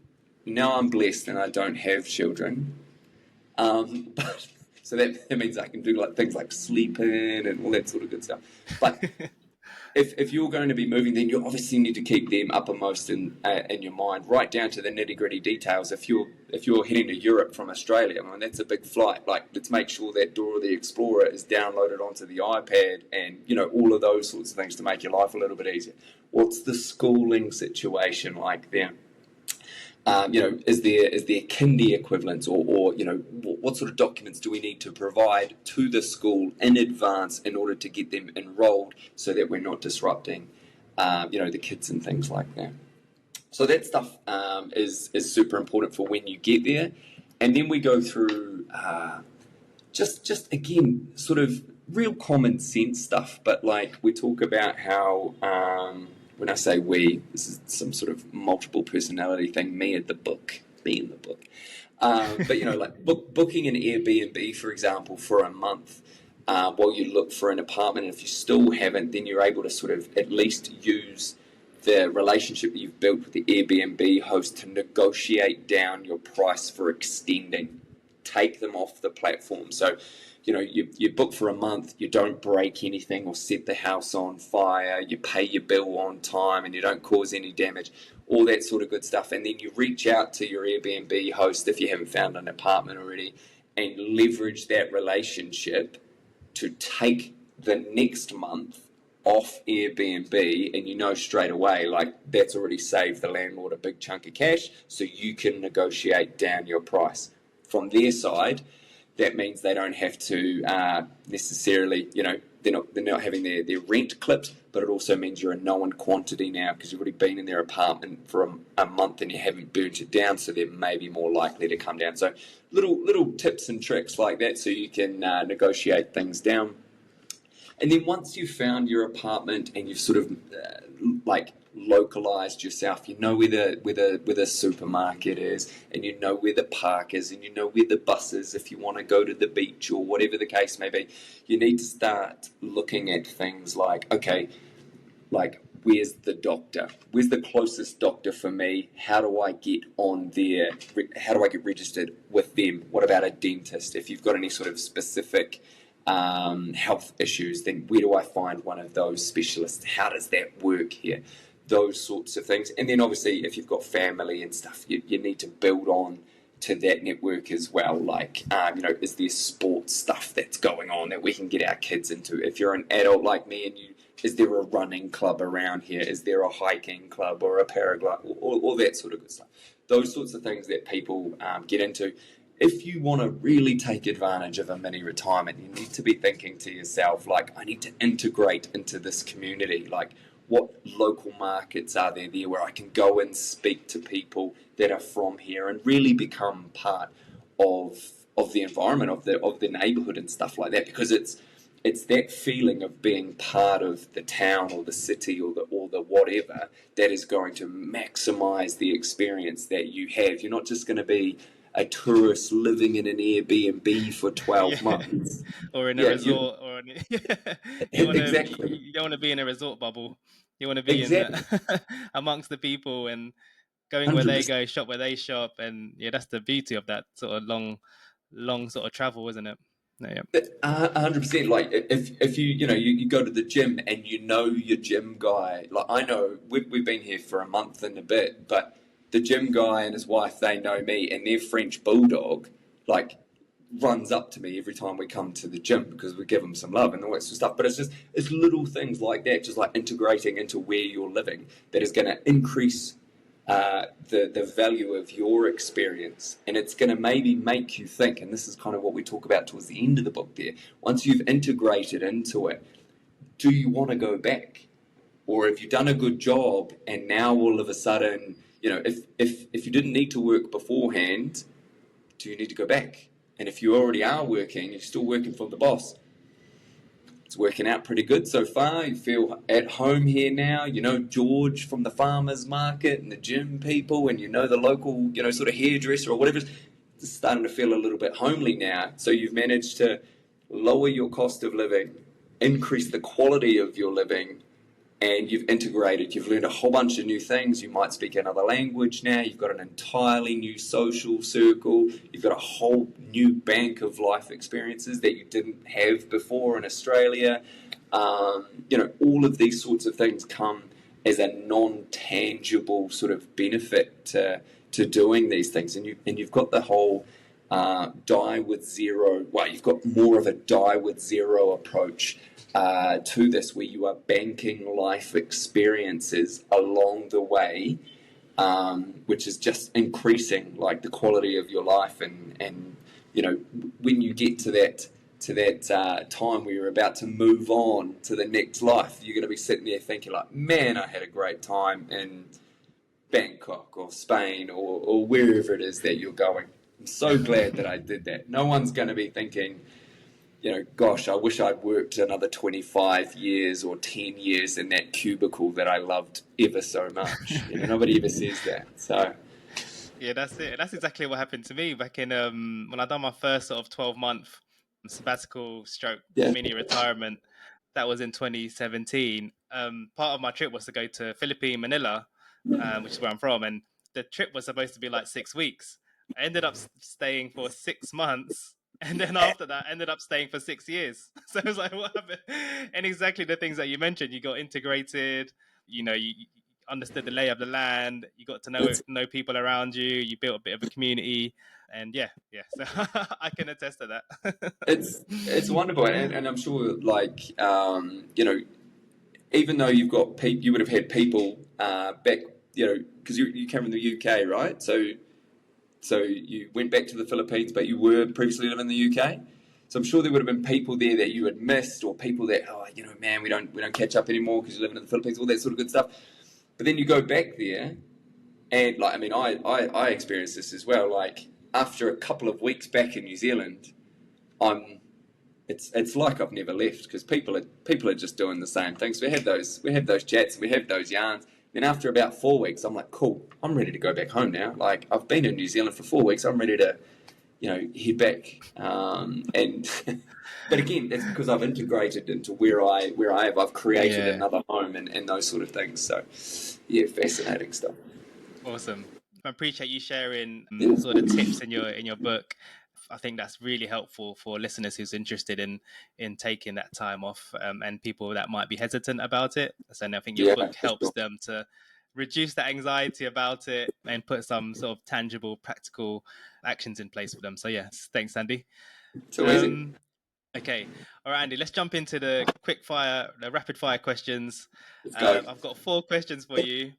Speaker 1: now I'm blessed and I don't have children. But so that means I can do like things like sleep in and all that sort of good stuff. But if you're going to be moving, then you obviously need to keep them uppermost in your mind, right down to the nitty gritty details. If you're heading to Europe from Australia, I mean, that's a big flight. Like, let's make sure that Dora the Explorer is downloaded onto the iPad, and all of those sorts of things to make your life a little bit easier. What's the schooling situation like there? Is there kindy equivalents, or what sort of documents do we need to provide to the school in advance in order to get them enrolled so that we're not disrupting, the kids and things like that. So that stuff is super important for when you get there, and then we go through just again sort of real common sense stuff, but like we talk about how. When I say we, this is some sort of multiple personality thing, me in the book. But, like booking an Airbnb, for example, for a month while you look for an apartment. And if you still haven't, then you're able to sort of at least use the relationship that you've built with the Airbnb host to negotiate down your price for extending. Take them off the platform. So, you book for a month, you don't break anything or set the house on fire, you pay your bill on time and you don't cause any damage, all that sort of good stuff. And then you reach out to your Airbnb host if you haven't found an apartment already and leverage that relationship to take the next month off Airbnb, and straight away, like, that's already saved the landlord a big chunk of cash, so you can negotiate down your price. From their side, that means they don't have to necessarily, they're not having their rent clipped, but it also means you're a known quantity now because you've already been in their apartment for a month and you haven't burnt it down, so they're maybe more likely to come down. So little tips and tricks like that so you can negotiate things down. And then once you've found your apartment and you've sort of localized yourself, you know where the supermarket is, and you know where the park is, and you know where the bus is if you want to go to the beach or whatever the case may be. You need to start looking at things like, okay, like, where's the doctor? Where's the closest doctor for me? How do I get on there? How do I get registered with them? What about a dentist? If you've got any sort of specific health issues, then where do I find one of those specialists? How does that work here? Those sorts of things. And then obviously if you've got family and stuff, you need to build on to that network as well. Like, is there sports stuff that's going on that we can get our kids into? If you're an adult like me, and is there a running club around here? Is there a hiking club or a paraglide? All that sort of good stuff. Those sorts of things that people get into. If you want to really take advantage of a mini retirement, you need to be thinking to yourself, like, I need to integrate into this community. Like, what local markets are there where I can go and speak to people that are from here and really become part of the environment, of the neighborhood and stuff like that, because it's that feeling of being part of the town or the city or the whatever that is going to maximize the experience that you have. You're not just going to be a tourist living in an Airbnb for 12 months.
Speaker 2: Or in a resort.
Speaker 1: Exactly.
Speaker 2: You don't want to be in a resort bubble. You want to be
Speaker 1: Exactly.
Speaker 2: in amongst the people and going where they
Speaker 1: 100%.
Speaker 2: go, shop where they shop. And yeah, that's the beauty of that sort of long sort of travel, isn't it? Yeah.
Speaker 1: 100%. Like, if you go to the gym and your gym guy. Like, I know we've been here for a month and a bit, but the gym guy and his wife, they know me, and their French bulldog, like, runs up to me every time we come to the gym because we give them some love and all that sort of stuff. But it's little things like that, just like integrating into where you're living, that is going to increase the value of your experience, and it's going to maybe make you think. And this is kind of what we talk about towards the end of the book there. Once you've integrated into it, do you want to go back? Or have you done a good job and now all of a sudden, if you didn't need to work beforehand, do you need to go back? And if you already are working, you're still working for the boss, it's working out pretty good so far. You feel at home here now. You know George from the farmers market and the gym people, and you know the local, sort of hairdresser or whatever. It's starting to feel a little bit homely now. So you've managed to lower your cost of living, increase the quality of your living, and you've integrated. You've learned a whole bunch of new things. You might speak another language now. You've got an entirely new social circle. You've got a whole new bank of life experiences that you didn't have before in Australia. All of these sorts of things come as a non-tangible sort of benefit to doing these things. And you've got the whole die with zero. Well, you've got more of a die with zero approach to this, where you are banking life experiences along the way, which is just increasing like the quality of your life. And when you get to that time where you're about to move on to the next life, you're going to be sitting there thinking like, man, I had a great time in Bangkok or Spain or wherever it is that you're going. I'm so glad that I did that. No one's going to be thinking, gosh, I wish I'd worked another 25 years or 10 years in that cubicle that I loved ever so much. Nobody ever says that. So,
Speaker 2: yeah, that's it. That's exactly what happened to me back in when I done my first sort of 12-month sabbatical stroke
Speaker 1: yeah.
Speaker 2: mini retirement. That was in 2017. Part of my trip was to go to Philippines, Manila, which is where I'm from, and the trip was supposed to be like 6 weeks. I ended up staying for 6 months. And then after that, I ended up staying for 6 years. So it was like, what happened? And exactly the things that you mentioned, you got integrated, you understood the lay of the land, you got to know people around you, you built a bit of a community. And yeah. So I can attest to that.
Speaker 1: It's wonderful. And I'm sure, like, even though you would have had people back, because you came from the UK, right? So you went back to the Philippines, but you were previously living in the UK. So I'm sure there would have been people there that you had missed, or people that, man, we don't catch up anymore because you're living in the Philippines, all that sort of good stuff. But then you go back there, and I experienced this as well. Like after a couple of weeks back in New Zealand, it's like I've never left, because people are just doing the same things. We have those chats, we have those yarns. Then after about 4 weeks, I'm like, cool, I'm ready to go back home now. Like, I've been in New Zealand for 4 weeks. I'm ready to, head back. But again, that's because I've integrated into where I've created another home and those sort of things. So, yeah, fascinating stuff.
Speaker 2: Awesome. I appreciate you sharing sort of tips in your book. I think that's really helpful for listeners who's interested in taking that time off, and people that might be hesitant about it. So I think your book helps them to reduce that anxiety about it and put some sort of tangible, practical actions in place for them. So yes, thanks, Andy.
Speaker 1: So easy.
Speaker 2: Okay. All right, Andy, let's jump into the rapid fire questions.
Speaker 1: Let's go.
Speaker 2: I've got 4 questions for you.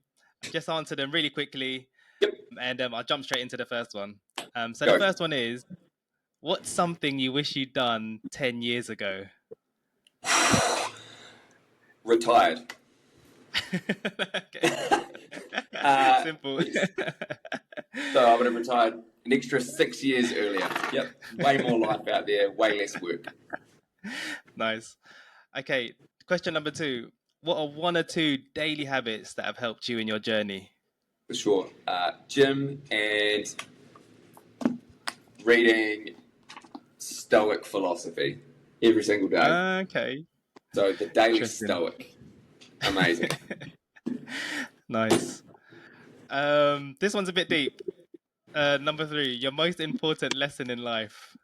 Speaker 2: Just answer them really quickly.
Speaker 1: Yep.
Speaker 2: And I'll jump straight into the first one.
Speaker 1: Go.
Speaker 2: The first one is, what's something you wish you'd done 10 years ago?
Speaker 1: Retired.
Speaker 2: Simple.
Speaker 1: So I would have retired an extra 6 years earlier. Yep. Way more life out there, way less work.
Speaker 2: Nice. Okay. Question number 2. What are 1 or 2 daily habits that have helped you in your journey?
Speaker 1: For sure. Gym and reading Stoic philosophy every single day.
Speaker 2: Okay.
Speaker 1: So the daily Stoic. Amazing.
Speaker 2: Nice. This one's a bit deep. Number 3, your most important lesson in life.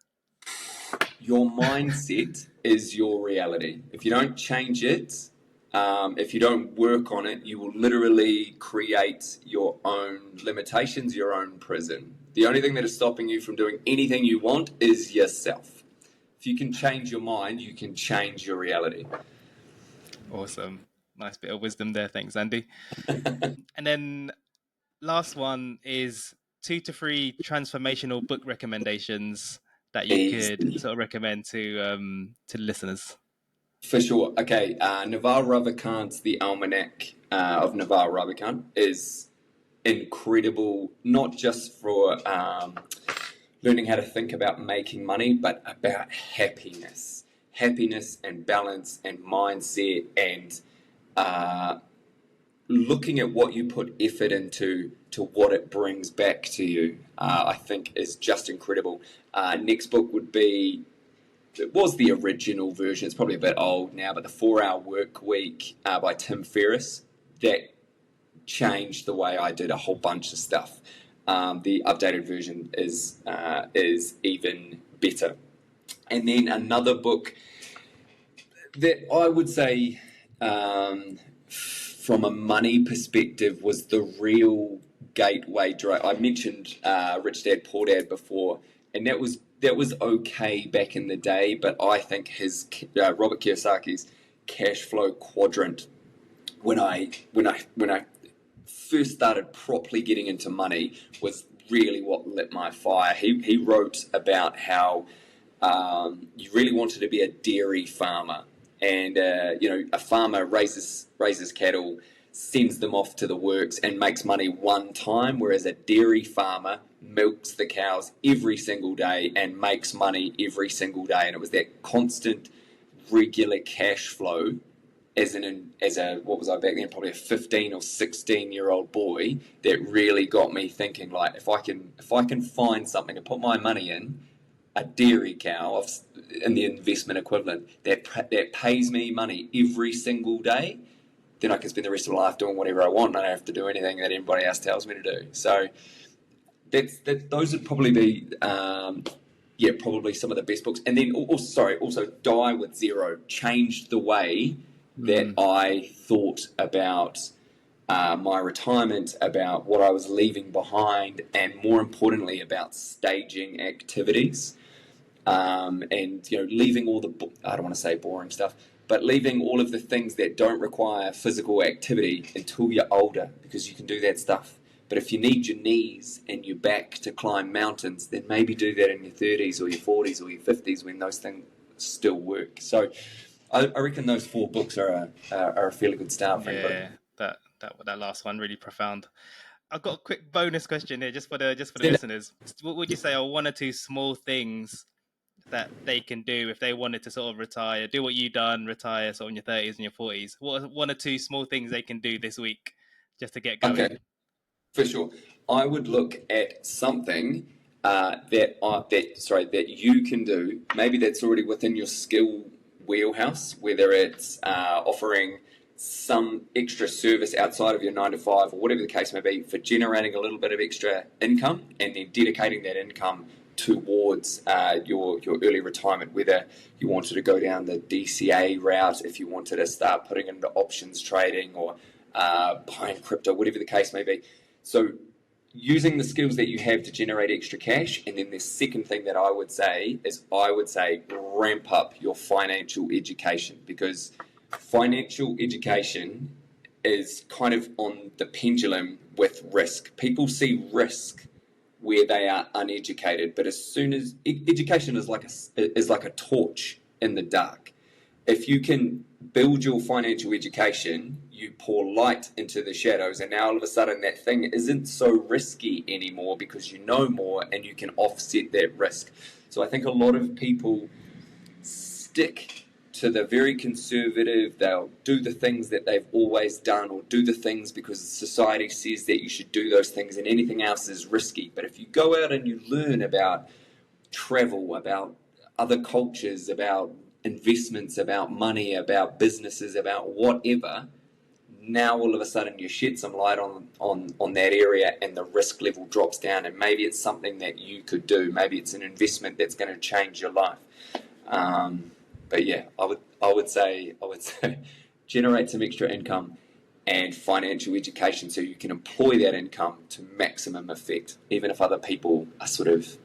Speaker 1: Your mindset is your reality. If you don't change it, if you don't work on it, you will literally create your own limitations, your own prison. The only thing that is stopping you from doing anything you want is yourself. If you can change your mind, you can change your reality.
Speaker 2: Awesome. Nice bit of wisdom there. Thanks, Andy. And then last one is 2 to 3 transformational book recommendations that you could sort of recommend to listeners.
Speaker 1: For sure. Okay. Naval Ravikant's The Almanac of Naval Ravikant is incredible, not just for learning how to think about making money, but about happiness. happiness and balance and mindset and looking at what you put effort into to what it brings back to you, I think is just incredible. Next book would be, it was the original version, it's probably a bit old now, but The 4-Hour Work Week by Tim Ferriss. That changed the way I did a whole bunch of stuff. The updated version is even better. And then another book that I would say, from a money perspective, was the real gateway drug. I mentioned Rich Dad Poor Dad before, and that was okay back in the day, but I think his Robert Kiyosaki's cash flow quadrant, when I first started properly getting into money, was really what lit my fire. He wrote about how you really wanted to be a dairy farmer, and a farmer raises cattle, sends them off to the works, and makes money one time, whereas a dairy farmer milks the cows every single day and makes money every single day. And it was that constant, regular cash flow as a what was I back then, probably a 15 or 16-year-old boy, that really got me thinking, like, if I can find something to put my money in, a dairy cow in the investment equivalent that pays me money every single day, then I can spend the rest of my life doing whatever I want. I don't have to do anything that anybody else tells me to do. So those would probably be probably some of the best books. And then also Die with Zero changed the way that I thought about my retirement, about what I was leaving behind, and more importantly about staging activities, and leaving all the I don't want to say boring stuff, but leaving all of the things that don't require physical activity until you're older, because you can do that stuff. But if you need your knees and your back to climb mountains, then maybe do that in your 30s or your 40s or your 50s, when those things still work. So I reckon those 4 books are a fairly good start for anybody.
Speaker 2: Yeah, that last one, really profound. I've got a quick bonus question here, just for the listeners. What would you say are 1 or 2 small things that they can do if they wanted to sort of retire, do what you've done, retire sort of in your 30s and your 40s? What are 1 or 2 small things they can do this week just to get going?
Speaker 1: Okay, for sure. I would look at something that you can do. Maybe that's already within your skill wheelhouse, whether it's offering some extra service outside of your 9 to 5 or whatever the case may be, for generating a little bit of extra income, and then dedicating that income towards your early retirement, whether you wanted to go down the DCA route, if you wanted to start putting into options trading, or buying crypto, whatever the case may be. So using the skills that you have to generate extra cash. And then the second thing that I would say is, ramp up your financial education, because financial education is kind of on the pendulum with risk. People see risk where they are uneducated, but as soon as education is like a torch in the dark. If you can build your financial education, you pour light into the shadows, and now all of a sudden that thing isn't so risky anymore, because you know more and you can offset that risk. So I think a lot of people stick to the very conservative. They'll do the things that they've always done, or do the things because society says that you should do those things, and anything else is risky. But if you go out and you learn about travel, about other cultures, about investments, about money, about businesses, about whatever, now all of a sudden you shed some light on that area, and the risk level drops down, and maybe it's something that you could do. Maybe it's an investment that's going to change your life. But yeah, I would say generate some extra income and financial education, so you can employ that income to maximum effect, even if other people are sort of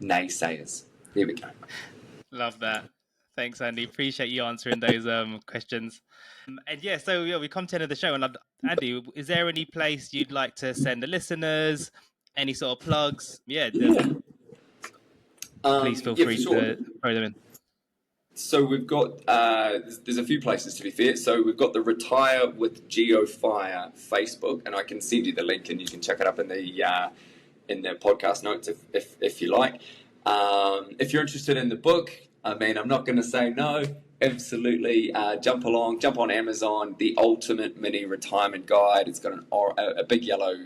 Speaker 1: naysayers. There we go.
Speaker 2: Love that. Thanks, Andy. Appreciate you answering those questions. And yeah, so we come to the end of the show. And Andy, is there any place you'd like to send the listeners? Any sort of plugs? Yeah. Please feel free to throw them in.
Speaker 1: So we've got, there's a few places, to be fair. So we've got the Retire with GeoFire Facebook, and I can send you the link and you can check it up in the podcast notes if you like. If you're interested in the book, I mean, I'm not going to say no. Absolutely, jump on Amazon. The Ultimate Mini Retirement Guide. It's got a big yellow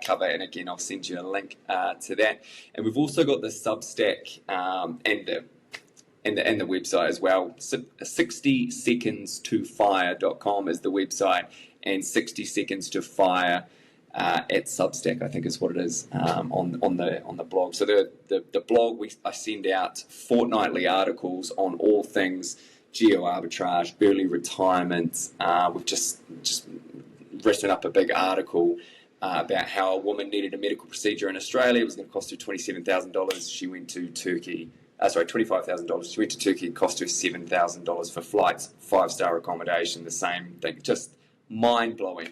Speaker 1: cover, and again, I'll send you a link to that. And we've also got the Substack and the website as well. 60secondstofire.com is the website, and 60 seconds to fire at Substack, I think is what it is, on the blog. So the blog, I send out fortnightly articles on all things geoarbitrage, early retirement. We've just written up a big article about how a woman needed a medical procedure in Australia. It was going to cost her $27,000. She went to Turkey. $25,000. She went to Turkey. It cost her $7,000 for flights, 5-star accommodation. The same thing. Just mind blowing.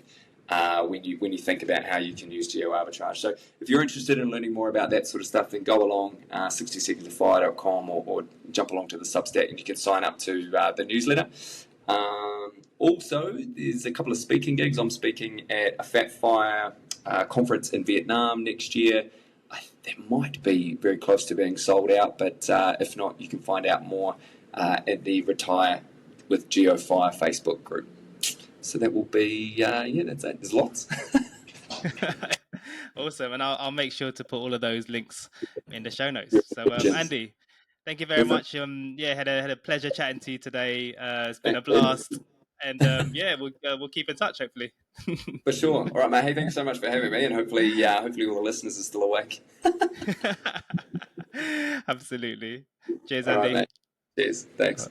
Speaker 1: When you think about how you can use geoarbitrage. So if you're interested in learning more about that sort of stuff, then go along 60secondstofire.com or jump along to the Substack, and you can sign up to the newsletter. Also, there's a couple of speaking gigs. I'm speaking at a Fat Fire conference in Vietnam next year. That might be very close to being sold out, but if not, you can find out more at the Retire with GeoFire Facebook group. So that will be, that's it. There's lots.
Speaker 2: Awesome. And I'll make sure to put all of those links in the show notes. So, Andy, thank you very much. Had a pleasure chatting to you today. It's been a blast. And we'll keep in touch, hopefully.
Speaker 1: For sure. All right, mate. Hey, thanks so much for having me. And hopefully all the listeners are still awake.
Speaker 2: Absolutely. Cheers,
Speaker 1: All
Speaker 2: Andy.
Speaker 1: right, mate. Cheers. Thanks.